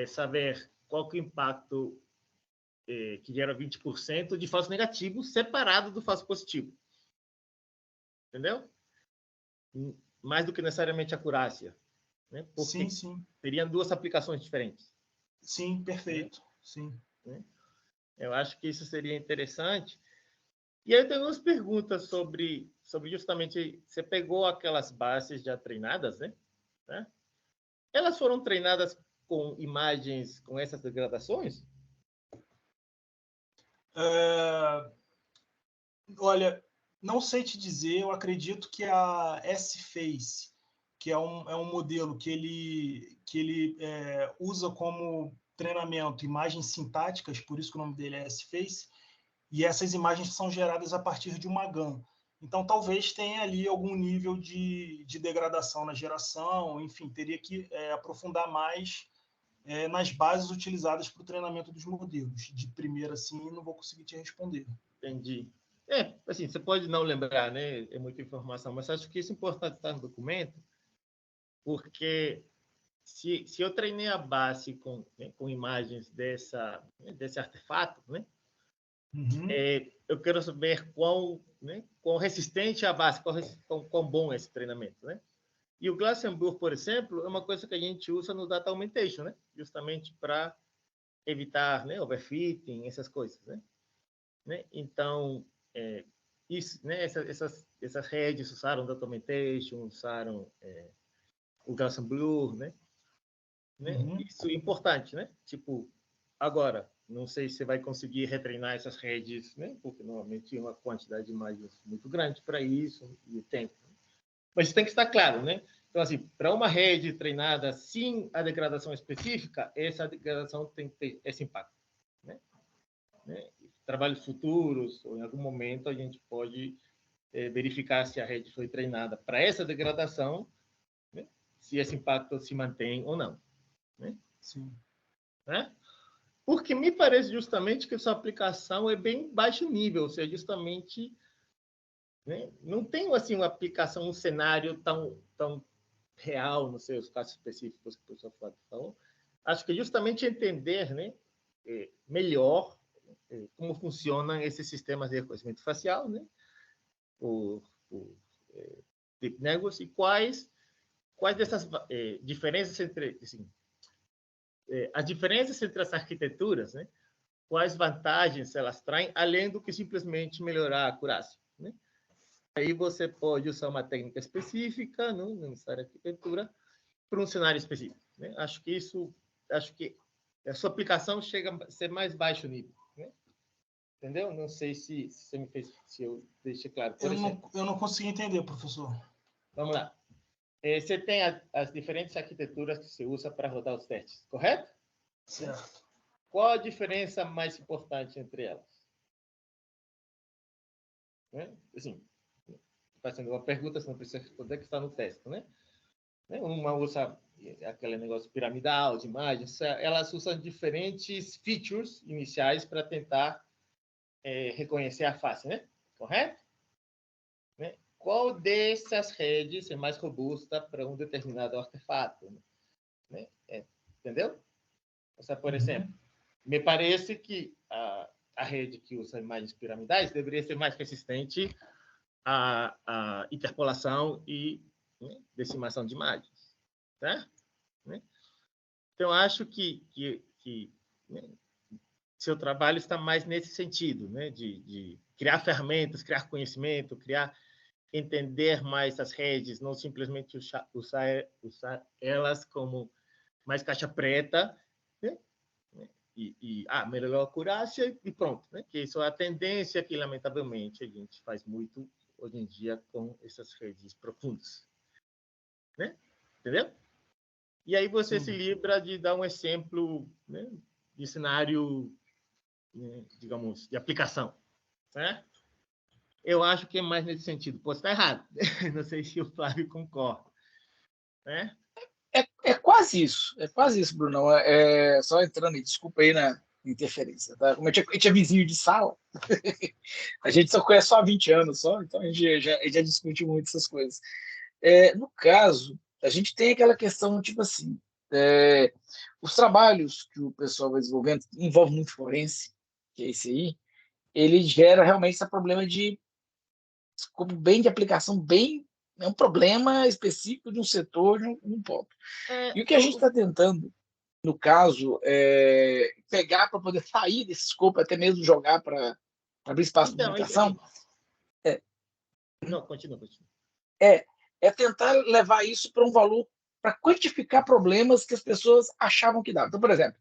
saber qual que é o impacto que gera 20% de falso negativo separado do falso positivo. Entendeu? Mais do que necessariamente a acurácia. Né? Porque Sim. seriam 2 aplicações diferentes. Sim, perfeito. Né? Sim. Eu acho que isso seria interessante. E aí eu tenho umas perguntas sobre justamente, você pegou aquelas bases já treinadas, né? Elas foram treinadas com imagens com essas degradações? Olha, não sei te dizer, eu acredito que a S-Face, que é um modelo que ele usa como treinamento imagens sintáticas, por isso que o nome dele é S-Face, e essas imagens são geradas a partir de uma GAN. Então, talvez tenha ali algum nível de degradação na geração, enfim, teria que aprofundar mais nas bases utilizadas para o treinamento dos modelos. De primeira, assim, não vou conseguir te responder. Entendi. Assim, você pode não lembrar, né? É muita informação, mas acho que isso é importante estar no documento, porque se eu treinei a base com imagens desse artefato, né? Uhum. Eu quero saber quão resistente é a base, quão bom é esse treinamento, né? E o Glastonbury, por exemplo, é uma coisa que a gente usa no Data Augmentation, né? Justamente para evitar, né, overfitting, essas coisas, né? Então, isso, né, essas redes usaram Data Augmentation, usaram o Glastonbury, né? Uhum. Isso é importante, né? Tipo, agora, não sei se você vai conseguir retreinar essas redes, né? Porque normalmente tem uma quantidade de imagens muito grande para isso e tempo. Mas isso tem que estar claro, né? Então, assim, para uma rede treinada sem a degradação específica, essa degradação tem que ter esse impacto, né? Trabalhos futuros, ou em algum momento, a gente pode verificar se a rede foi treinada para essa degradação, né? Se esse impacto se mantém ou não. Né? Sim. Né? Porque me parece justamente que essa aplicação é bem baixo nível, ou seja, justamente, né, não tem assim uma aplicação, um cenário tão real nos seus casos específicos que o professor Flávio falou. Acho que justamente entender, né, melhor como funcionam esses sistemas de reconhecimento facial, né, o Deep Networks, e quais dessas diferenças entre, assim, as diferenças entre as arquiteturas, né, quais vantagens elas traem, além do que simplesmente melhorar a acurácia, né? Aí você pode usar uma técnica específica, não necessariamente arquitetura, para um cenário específico, né? Acho que a sua aplicação chega a ser mais baixo nível, né? Entendeu? Não sei se eu deixei claro. Por exemplo, eu não consegui entender, professor. vamos lá. Você tem as diferentes arquiteturas que você usa para rodar os testes, correto? Certo. Qual a diferença mais importante entre elas? Né? Assim, fazendo uma pergunta, você não precisa responder, que está no texto, né? Uma usa aquele negócio piramidal de imagens, elas usam diferentes features iniciais para tentar reconhecer a face, né? Correto? Né? Qual dessas redes é mais robusta para um determinado artefato? Né? Entendeu? Então, por exemplo, me parece que a rede que usa imagens piramidais deveria ser mais resistente à interpolação e, né, decimação de imagens. Tá? Né? Então, acho que né, seu trabalho está mais nesse sentido, né, de criar ferramentas, criar conhecimento, entender mais as redes, não simplesmente usar elas como mais caixa preta, né? Melhorou a acurácia e pronto, né? Que isso é a tendência que, lamentavelmente, a gente faz muito hoje em dia com essas redes profundas, né? Entendeu? E aí você se livra de dar um exemplo, né, de cenário, né, digamos, de aplicação, né? Eu acho que é mais nesse sentido. Posso estar errado. Não sei se o Flávio concorda, né? É quase isso, Brunão. Só entrando, desculpa aí na interferência, tá? Como a gente é vizinho de sala, a gente só conhece só há 20 anos, só, então a gente já discute muito essas coisas. No caso, a gente tem aquela questão, tipo assim, os trabalhos que o pessoal vai desenvolvendo envolve muito forense, que é esse aí, ele gera realmente esse problema de escopo bem de aplicação, bem é um problema específico de um setor, de um ponto. E o que a gente está tentando, no caso, pegar para poder sair desse escopo, até mesmo jogar para abrir espaço de publicação. Não, continua. É tentar levar isso para um valor, para quantificar problemas que as pessoas achavam que dava. Então, por exemplo,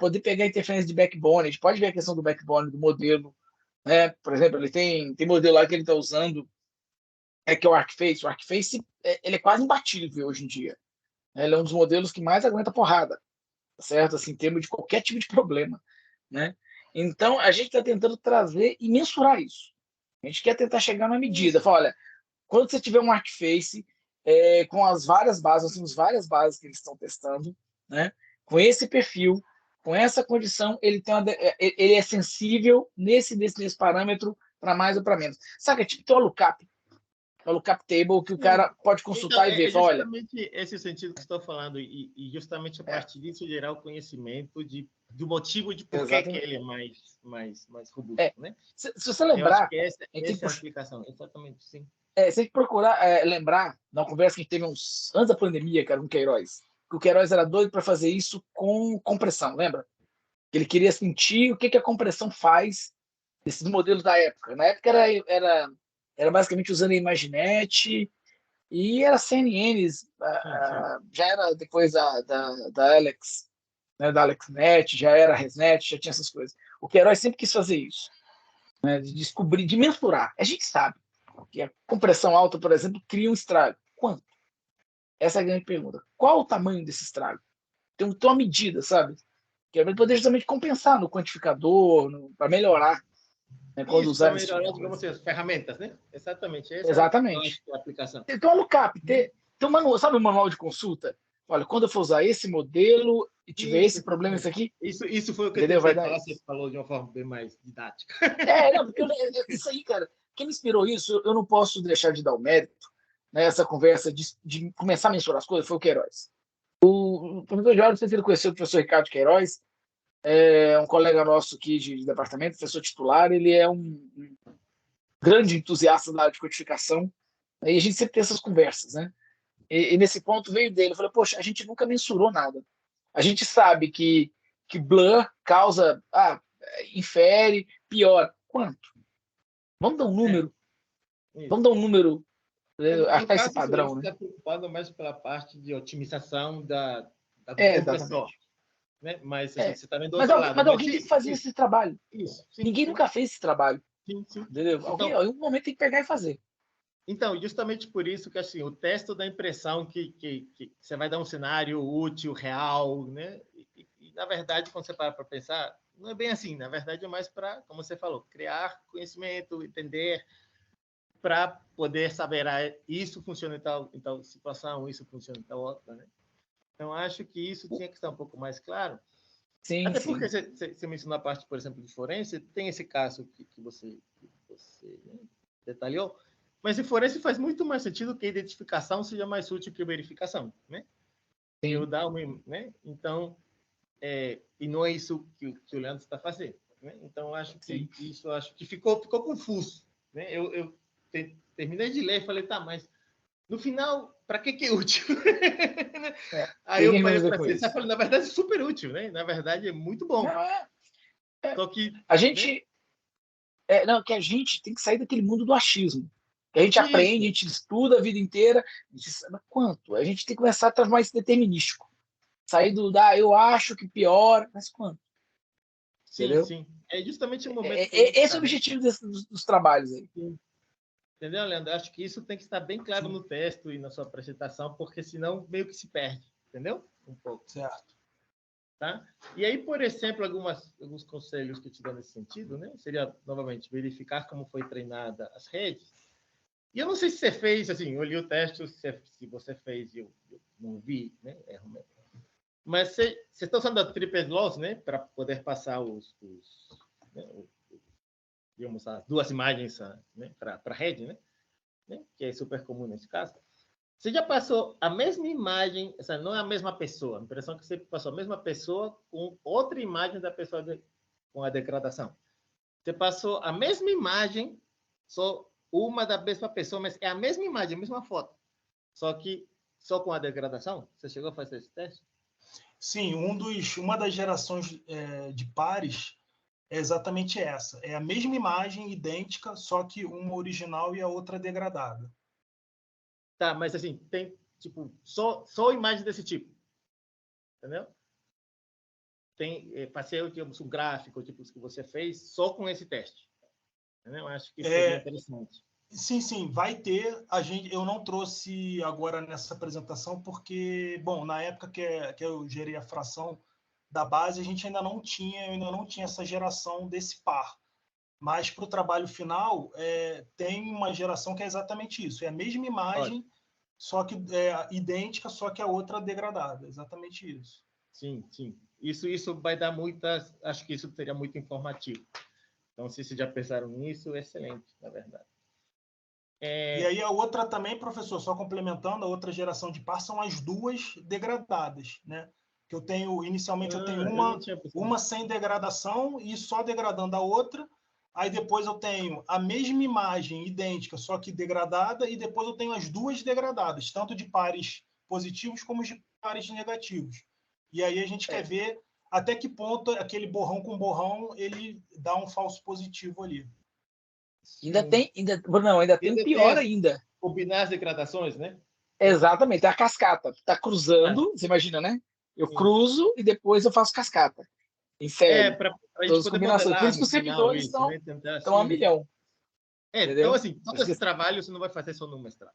poder pegar a interferência de backbone, a gente pode ver a questão do backbone, do modelo, né? Por exemplo, ele tem modelo lá que ele está usando, que é o ArcFace. O ArcFace ele é quase imbatível hoje em dia. Ele é um dos modelos que mais aguenta porrada, certo? Assim, em termos de qualquer tipo de problema, né? Então, a gente está tentando trazer e mensurar isso. A gente quer tentar chegar na medida. Fala, olha, quando você tiver um ArcFace com as várias bases, nós temos várias bases que eles estão testando, né? Com esse perfil, com essa condição, ele é sensível nesse parâmetro para mais ou para menos. Sabe, tipo, tem o lookup table que o cara pode consultar então, e ver. Justamente esse sentido que estou falando, e justamente a partir disso gerar o conhecimento do motivo de por que ele é mais robusto. Né? Se você lembrar... Eu acho que essa é a explicação, exatamente, sim. Você tem que procurar lembrar, na conversa que a gente teve antes da pandemia, cara, com o Queiroz, que o Queiroz era doido para fazer isso com compressão, lembra? Ele queria sentir o que a compressão faz desses modelos da época. Na época era basicamente usando a Imaginet e era CNNs, já era depois da Alex, né, da AlexNet, já era ResNet, já tinha essas coisas. O Queiroz sempre quis fazer isso, né, de descobrir, de mensurar. A gente sabe que a compressão alta, por exemplo, cria um estrago. Quanto? Essa é a grande pergunta. Qual o tamanho desse estrago? Tem uma medida, sabe? Que é para poder justamente compensar no quantificador, para melhorar. Né, quando isso, para usar melhorar, digamos, as ferramentas, né? Exatamente. Exatamente. É a aplicação. Então, a lookup, tem um manual, sabe o manual de consulta? Olha, quando eu for usar esse modelo e tiver esse problema, isso aqui... Isso foi o que eu tentei falar, você falou de uma forma bem mais didática. Não, porque isso aí, cara, quem me inspirou isso, eu não posso deixar de dar o mérito nessa conversa de começar a mensurar as coisas, foi o Queiroz. O professor Jorge, não sei se ele conheceu o professor Ricardo Queiroz, um colega nosso aqui de departamento, professor titular, ele é um grande entusiasta da área de codificação, e a gente sempre tem essas conversas, né? E nesse ponto veio dele, eu falei, poxa, a gente nunca mensurou nada. A gente sabe que blur causa, infere, piora. Quanto? Vamos dar um número. Vamos dar um número, No achar esse caso, padrão, você né? está preocupado mais pela parte de otimização da compressão, Exatamente. né? Mas assim, você está vendo do Mas, outro lado. mas alguém tem que Isso, fazer isso, esse trabalho. isso. Sim, Ninguém sim, nunca fez esse trabalho, sim, sim. entendeu? Alguém, Então, em algum momento, tem que pegar e fazer. Então, justamente por isso que assim, o teste da impressão que você vai dar um cenário útil, real, né? E, na verdade, quando você para pensar, não é bem assim. Na verdade, é mais para, como você falou, criar conhecimento, entender, para poder saber, isso funciona em tal situação, isso funciona em tal outra, né? Então, acho que isso tinha que estar um pouco mais claro. Sim, Até porque sim. você mencionou a parte, por exemplo, de forense, tem esse caso que você né, detalhou, mas em forense faz muito mais sentido que a identificação seja mais útil que a verificação, né? Sim. Eu dar uma, né? Então, e não é isso que o Leandro está fazendo, né? Então, acho que Sim. isso acho que ficou confuso, né? Eu terminei de ler e falei, tá, mas no final, para que é útil? Aí eu Ninguém vai parei fazer para com pensar, isso. falei, na verdade, é super útil, né? Na verdade, é muito bom. Não, Só que, a né? gente, não, que a gente tem que sair daquele mundo do achismo. Que a gente aprende, a Isso, gente estuda a vida inteira, a gente sabe quanto. A gente tem que começar a transformar isso em determinístico. Sair do, eu acho que pior, mas quanto? sim, Entendeu? sim. É justamente o momento que a gente Esse é está, o né? objetivo dos trabalhos aí. Sim. Entendeu, Leandro? Acho que isso tem que estar bem claro Sim. no texto e na sua apresentação, porque senão meio que se perde, entendeu? Um pouco. Certo. Tá? E aí, por exemplo, alguns conselhos que eu te dou nesse sentido, né? Seria, novamente, verificar como foi treinada as redes. E eu não sei se você fez, assim, eu li o teste, se você fez, eu não vi, né? Mas você está usando a Triple Loss, né? Para poder passar né? Digamos, as duas imagens, né? Para a rede, né? Que é super comum nesse caso. Você já passou a mesma imagem, não é a mesma pessoa, a impressão que você passou a mesma pessoa com outra imagem da pessoa com a degradação. Você passou a mesma imagem, só uma da mesma pessoa, mas é a mesma imagem, a mesma foto, só que só com a degradação? Você chegou a fazer esse teste? Sim, uma das gerações de pares é exatamente essa. É a mesma imagem, idêntica, só que uma original e a outra degradada. Tá, mas assim, tem tipo só imagem desse tipo, entendeu? Passei um gráfico tipo que você fez só com esse teste. Entendeu? Acho que seria interessante. Sim, vai ter. Eu não trouxe agora nessa apresentação porque, bom, na época que eu gerei a fração da base, a gente ainda não tinha essa geração desse par. Mas para o trabalho final, tem uma geração que é exatamente isso. É a mesma imagem, Olha, só que é idêntica, só que a outra degradada. Exatamente isso. sim, sim. Isso vai dar muitas. Acho que isso seria muito informativo. Então, se vocês já pensaram nisso, excelente, na verdade. E aí a outra também, professor, só complementando, a outra geração de par são as duas degradadas, né? Que inicialmente eu tenho Eu não tinha pensado. uma sem degradação e só degradando a outra. Aí depois eu tenho a mesma imagem idêntica, só que degradada, e depois eu tenho as duas degradadas, tanto de pares positivos como de pares negativos. E aí a gente quer ver até que ponto aquele borrão com borrão ele dá um falso positivo ali. Bruno, ainda tem um pior ainda. Combinar as degradações, né? Exatamente, é a cascata. Tá Ah, cruzando, você imagina, né? Eu sim. cruzo e depois eu faço cascata. Em série. Para a gente Todas as poder combinações. Por modelar isso que no os final servidores isso, estão né? Tentar a assim. milhão. Então, Entendeu? assim, todo esse trabalho você não vai fazer só no mestrado.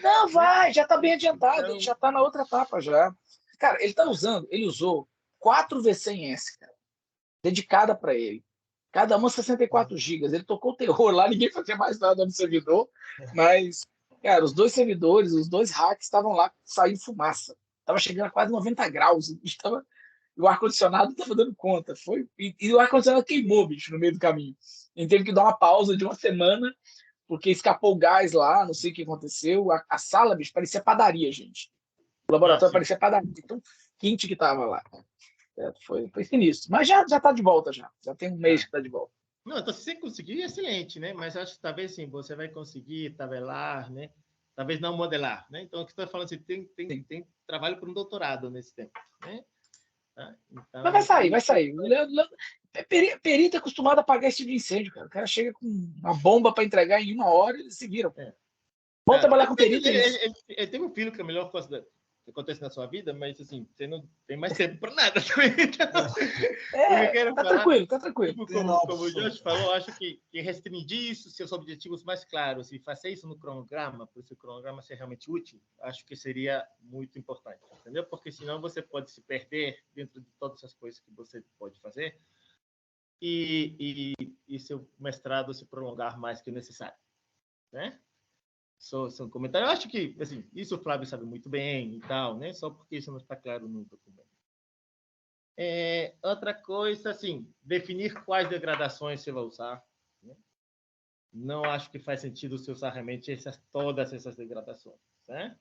Não, Né? vai, já está bem adiantado, a gente Então, já está na outra etapa já. Cara, ele usou 4 V100S, cara, dedicada para ele. Cada uma 64 gigas. Ele tocou o terror lá, ninguém fazia mais nada no servidor, mas, cara, os dois servidores, os dois racks estavam lá saindo fumaça. Tava chegando a quase 90 graus. O ar-condicionado estava dando conta. E o ar-condicionado queimou, bicho, no meio do caminho. A gente teve que dar uma pausa de uma semana porque escapou o gás lá, não sei o que aconteceu. A sala, bicho, parecia padaria, gente. O laboratório sim. parecia padaria, tão quente que tava lá. Foi sinistro. Mas já tá de volta já. Já tem um mês que tá de volta. Não, então, se você conseguir, excelente, né? Mas acho que talvez sim, você vai conseguir tabelar, né? Talvez não modelar, né? Então, o que você está falando assim, tem trabalho para um doutorado nesse tempo, né? Tá? Então, Mas vai sair. O Leandro perito é acostumado a apagar esse tipo de incêndio, cara. O cara chega com uma bomba para entregar em 1 hora e eles se viram. Vamos trabalhar com perito, é isso. Ele teve um filho que é a melhor coisa que acontece na sua vida, mas assim, você não tem mais tempo para nada também. Então, Tá tranquilo. Tipo, como o Jorge falou, acho que restringir isso, seus objetivos mais claros, e fazer isso no cronograma, para o seu cronograma ser realmente útil, acho que seria muito importante, entendeu? Porque senão você pode se perder dentro de todas as coisas que você pode fazer e seu mestrado se prolongar mais que o necessário, né? Só um comentário. Eu acho que, assim, isso o Flávio sabe muito bem e tal, né? Só porque isso não está claro no documento. Outra coisa, assim, definir quais degradações você vai usar, né? Não acho que faz sentido você usar realmente todas essas degradações, né?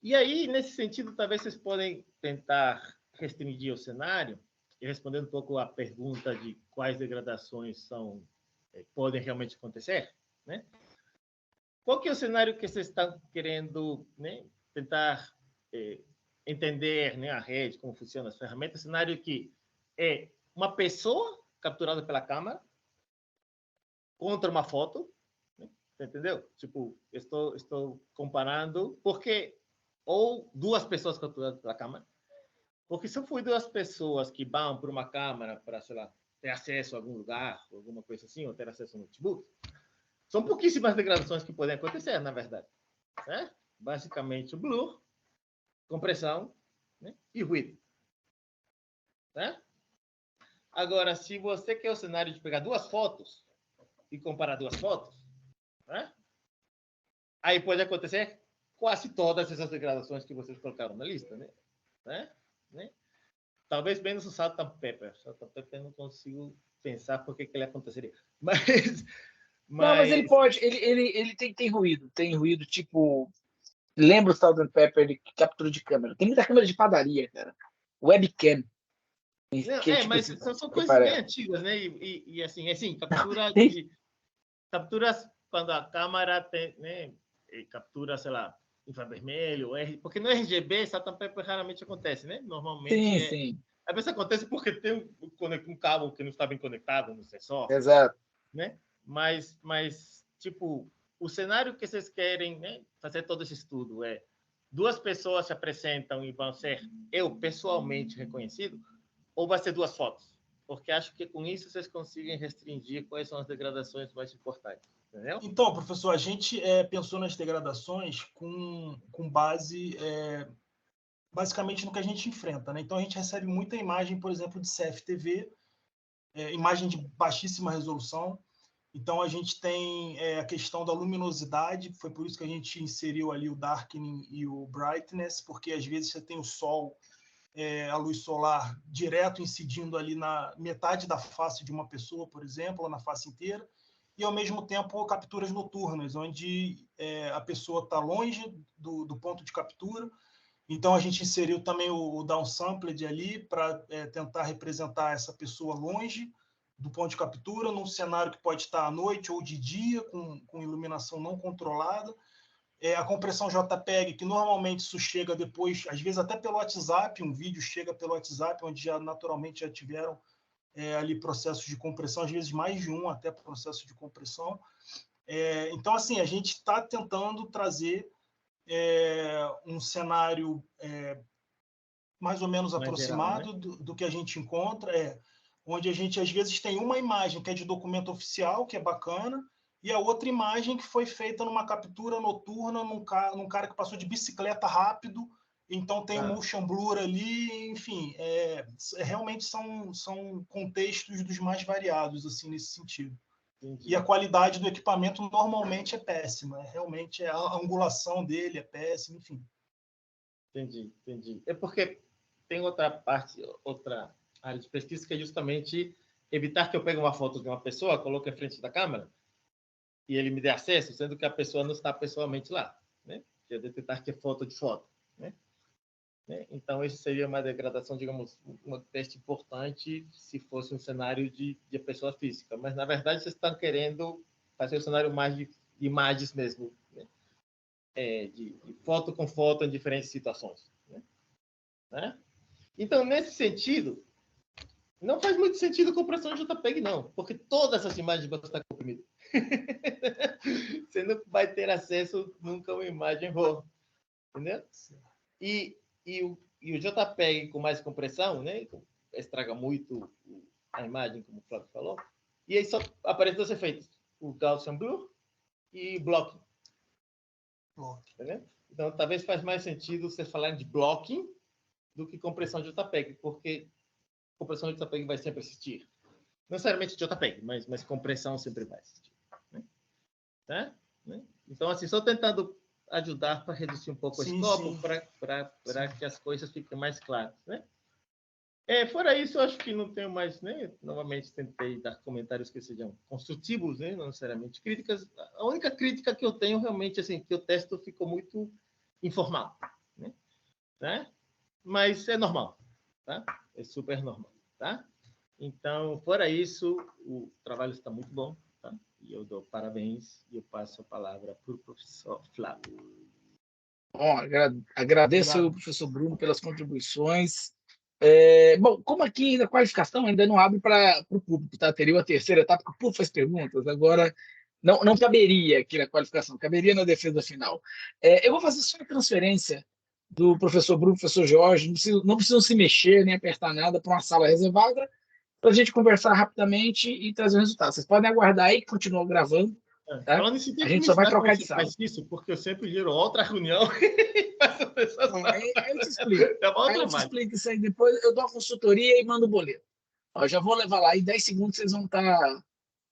E aí, nesse sentido, talvez vocês podem tentar restringir o cenário e responder um pouco a pergunta de quais degradações podem realmente acontecer, né? Qual que é o cenário que vocês estão querendo, né, tentar entender, né, a rede, como funciona as ferramentas? Cenário que é uma pessoa capturada pela câmera contra uma foto, né? Entendeu? Tipo, estou comparando, porque ou duas pessoas capturadas pela câmera, porque se for duas pessoas que vão por uma câmera para, sei lá, ter acesso a algum lugar, alguma coisa assim, ou ter acesso ao notebook, são pouquíssimas degradações que podem acontecer, na verdade, né? Basicamente, o blur, compressão, né? E ruído, né? Agora, se você quer o cenário de pegar duas fotos e comparar duas fotos, né? Aí pode acontecer quase todas essas degradações que vocês colocaram na lista, né? Talvez menos o Salt and Pepper. Salt and Pepper eu não consigo pensar por que ele aconteceria. Não, mas ele pode, ele tem ruído. Tem ruído, tipo. Lembra o Salt and Pepper de captura de câmera? Tem muita câmera de padaria, cara. Webcam. Não, mas assim, são coisas bem antigas, né? E assim, capturas quando a câmera tem, né? Captura, sei lá, infravermelho, porque no RGB, Salt and Pepper raramente acontece, né? Normalmente sim. Às vezes acontece porque tem um cabo que não está bem conectado no sensor. Exato. Né? Mas tipo, o cenário que vocês querem, né, fazer todo esse estudo é duas pessoas se apresentam e vão ser eu pessoalmente reconhecido, ou vai ser duas fotos? Porque acho que com isso vocês conseguem restringir quais são as degradações mais importantes. Entendeu? Então, professor, a gente pensou nas degradações com base basicamente no que a gente enfrenta, né? Então a gente recebe muita imagem, por exemplo, de CFTV, imagem de baixíssima resolução. Então a gente tem a questão da luminosidade, foi por isso que a gente inseriu ali o darkening e o brightness, porque às vezes você tem o sol, a luz solar direto incidindo ali na metade da face de uma pessoa, por exemplo, ou na face inteira, e ao mesmo tempo capturas noturnas, onde a pessoa está longe do ponto de captura. Então a gente inseriu também o downsampled ali para tentar representar essa pessoa longe do ponto de captura, num cenário que pode estar à noite ou de dia, com iluminação não controlada. A compressão JPEG, que normalmente isso chega depois, às vezes até pelo WhatsApp, um vídeo chega pelo WhatsApp, onde já naturalmente já tiveram ali processos de compressão, às vezes mais de um até processo de compressão. Então, assim, a gente está tentando trazer um cenário mais ou menos mais aproximado geral, né? do que a gente encontra, onde a gente às vezes tem uma imagem que é de documento oficial, que é bacana, e a outra imagem que foi feita numa captura noturna, num cara que passou de bicicleta rápido, então tem um motion blur ali, enfim, realmente são contextos dos mais variados, assim, nesse sentido. Entendi. E a qualidade do equipamento normalmente é péssima, realmente a angulação dele é péssima, enfim. Entendi. É porque tem outra área de pesquisa que é justamente evitar que eu pegue uma foto de uma pessoa, coloque em frente da câmera e ele me dê acesso, sendo que a pessoa não está pessoalmente lá, né? Que é detectar que é foto de foto, né? Então, isso seria uma degradação, digamos, um teste importante se fosse um cenário de pessoa física. Mas, na verdade, vocês estão querendo fazer um cenário mais de imagens mesmo, né? De foto com foto em diferentes situações, né? Então, nesse sentido, não faz muito sentido a compressão de JPEG, não, porque todas essas imagens vão estar comprimidas. Você não vai ter acesso nunca a uma imagem RAW, entendeu? E o JPEG com mais compressão, né, estraga muito a imagem, como o Flávio falou, e aí só aparecem dois efeitos, o Gaussian Blur e Blocking. Entendeu? Então, talvez faz mais sentido você falar de Blocking do que compressão de JPEG, porque compressão de JPEG vai sempre existir. Não necessariamente de JPEG, mas compressão sempre vai existir. Né? Tá? Né? Então, assim, só tentando ajudar para reduzir um pouco o escopo, para que as coisas fiquem mais claras. Né? Fora isso, eu acho que não tenho mais, né? Novamente, tentei dar comentários que sejam construtivos, né? Não necessariamente críticas. A única crítica que eu tenho, realmente, assim, que o texto ficou muito informal. Né? Tá? Mas é normal. Tá? É super normal. Tá? Então, fora isso, o trabalho está muito bom. Tá? E eu dou parabéns e eu passo a palavra para o professor Flávio. Bom, agradeço ao professor Bruno pelas contribuições. Bom, como aqui na qualificação ainda não abre para o público, tá? Teria a terceira etapa, porque o público faz perguntas, agora não caberia aqui na qualificação, caberia na defesa final. Eu vou fazer só a transferência do professor Bruno, professor Jorge, não precisam se mexer nem apertar nada para uma sala reservada, para a gente conversar rapidamente e trazer o resultado. Vocês podem aguardar aí que continua gravando. Tá? Falando nisso, A gente só vai trocar de sala. Faz isso, porque eu sempre giro outra reunião Aí eu te explico. Aí eu te explico isso aí depois. Eu dou a consultoria e mando o boleto. Ó, já vou levar lá. Em 10 segundos vocês vão estar.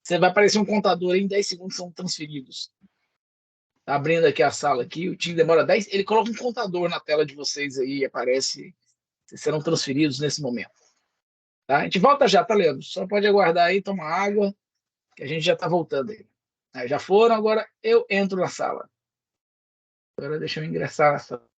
Você vai aparecer um contador aí, em 10 segundos são transferidos. Tá abrindo aqui a sala aqui. O time demora 10. Ele coloca um contador na tela de vocês aí, aparece. Vocês serão transferidos nesse momento. Tá? A gente volta já, tá, Leandro? Só pode aguardar aí, tomar água, que a gente já tá voltando aí. Aí já foram, agora eu entro na sala. Agora deixa eu ingressar na sala.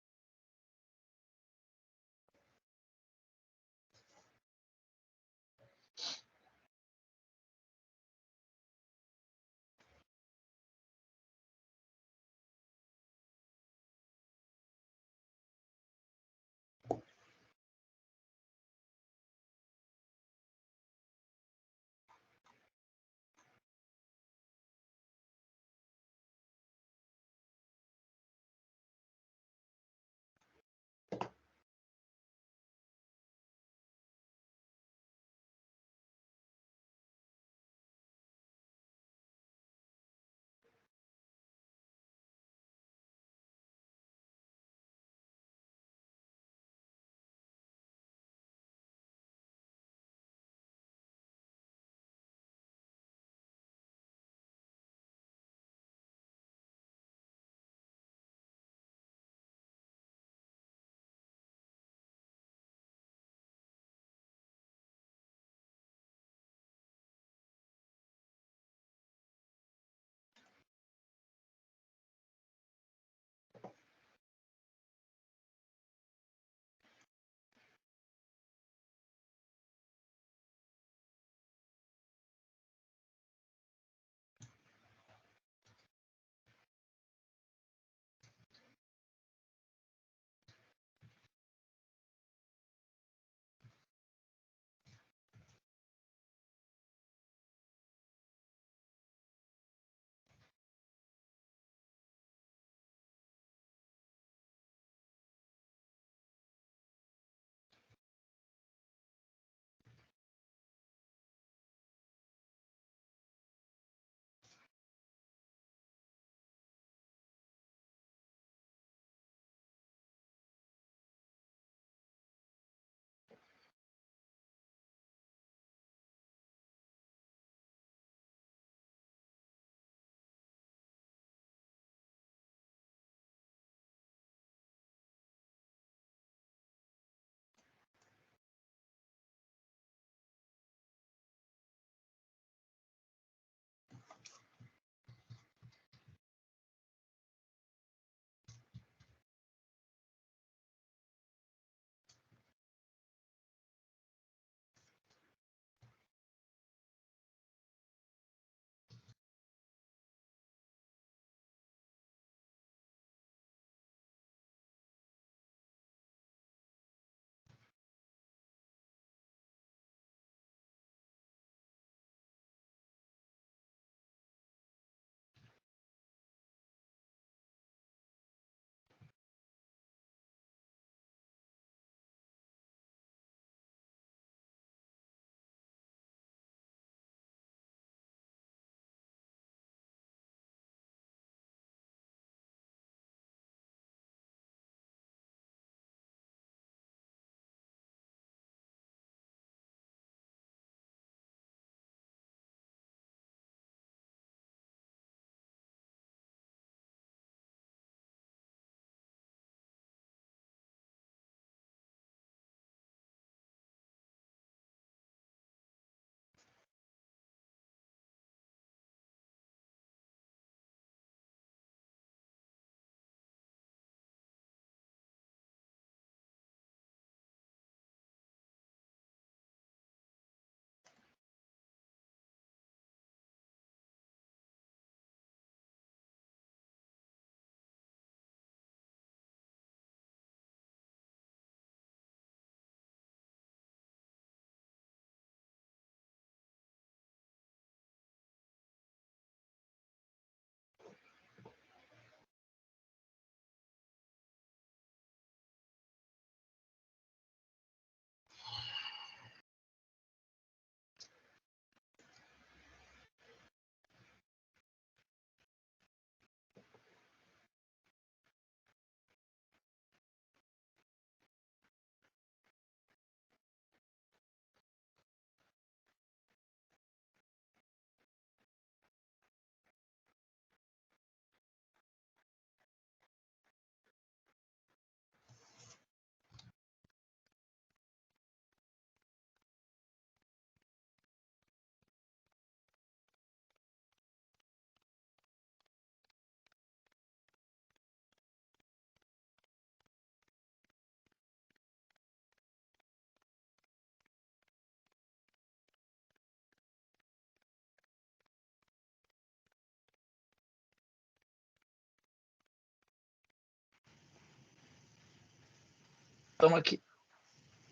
Estamos aqui.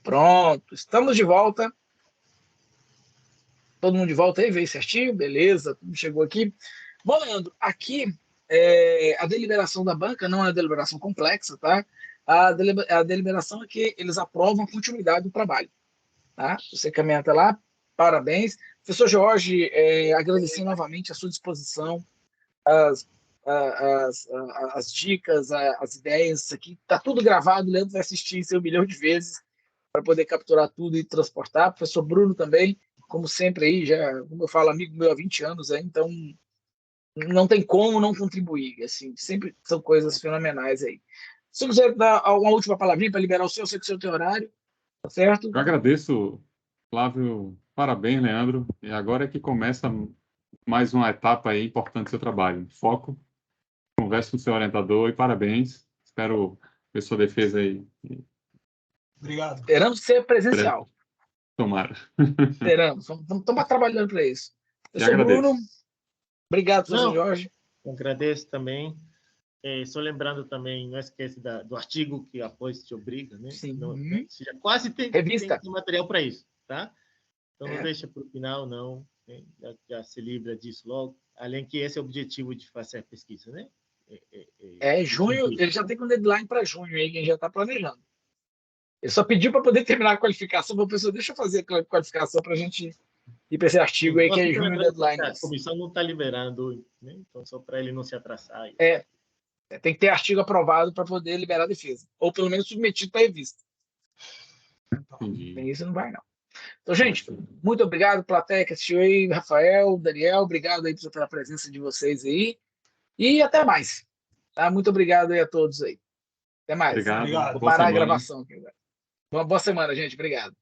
Pronto, estamos de volta. Todo mundo de volta aí, veio certinho, beleza, tudo chegou aqui. Bom, Leandro, aqui a deliberação da banca não é uma deliberação complexa, tá? A deliberação é que eles aprovam a continuidade do trabalho, tá? Você caminha até lá, parabéns. Professor Jorge, agradecer novamente a sua disposição, as dicas, as ideias, isso aqui está tudo gravado, o Leandro vai assistir isso 1 milhão de vezes para poder capturar tudo e transportar. O professor Bruno também, como sempre aí, já, como eu falo, amigo meu há 20 anos, então não tem como não contribuir, assim, sempre são coisas fenomenais aí. Se você quiser dar uma última palavrinha para liberar o seu, eu sei que o seu tem horário, tá certo? Eu agradeço, Flávio, parabéns, Leandro, e agora é que começa mais uma etapa aí importante do seu trabalho. Foco, converse com o seu orientador e parabéns. Espero ver sua defesa aí. Obrigado. Esperamos ser presencial. Tomara. Esperamos. Estamos trabalhando para isso. Te Professor Bruno, agradeço. obrigado, professor Não, Jorge. agradeço também. Só lembrando também, não esquece do artigo que a pós te obriga, né? Sim. Você já quase tem Revista. material para isso, tá? Então não É. deixa para o final, não. Né? Já se livra disso logo. Além que esse é o objetivo de fazer a pesquisa, né? Junho, ele já tem um deadline para junho aí, quem já está planejando. Ele só pediu para poder terminar a qualificação, para o professor, deixa eu fazer a qualificação para a gente ir para esse artigo aí, que é junho o deadline. A comissão não está liberando, né? Então só para ele não se atrasar. Tem que ter artigo aprovado para poder liberar a defesa, ou pelo menos submetido para revista. Entendi. Isso não vai, não. Então, gente, muito obrigado, plateia que assistiu aí, Rafael, Daniel, obrigado aí pela presença de vocês aí, e até mais. Tá? Muito obrigado aí a todos aí. Até mais. Obrigado. Obrigado. Vou Boa parar a semana. gravação aqui agora. Uma boa semana, gente. Obrigado.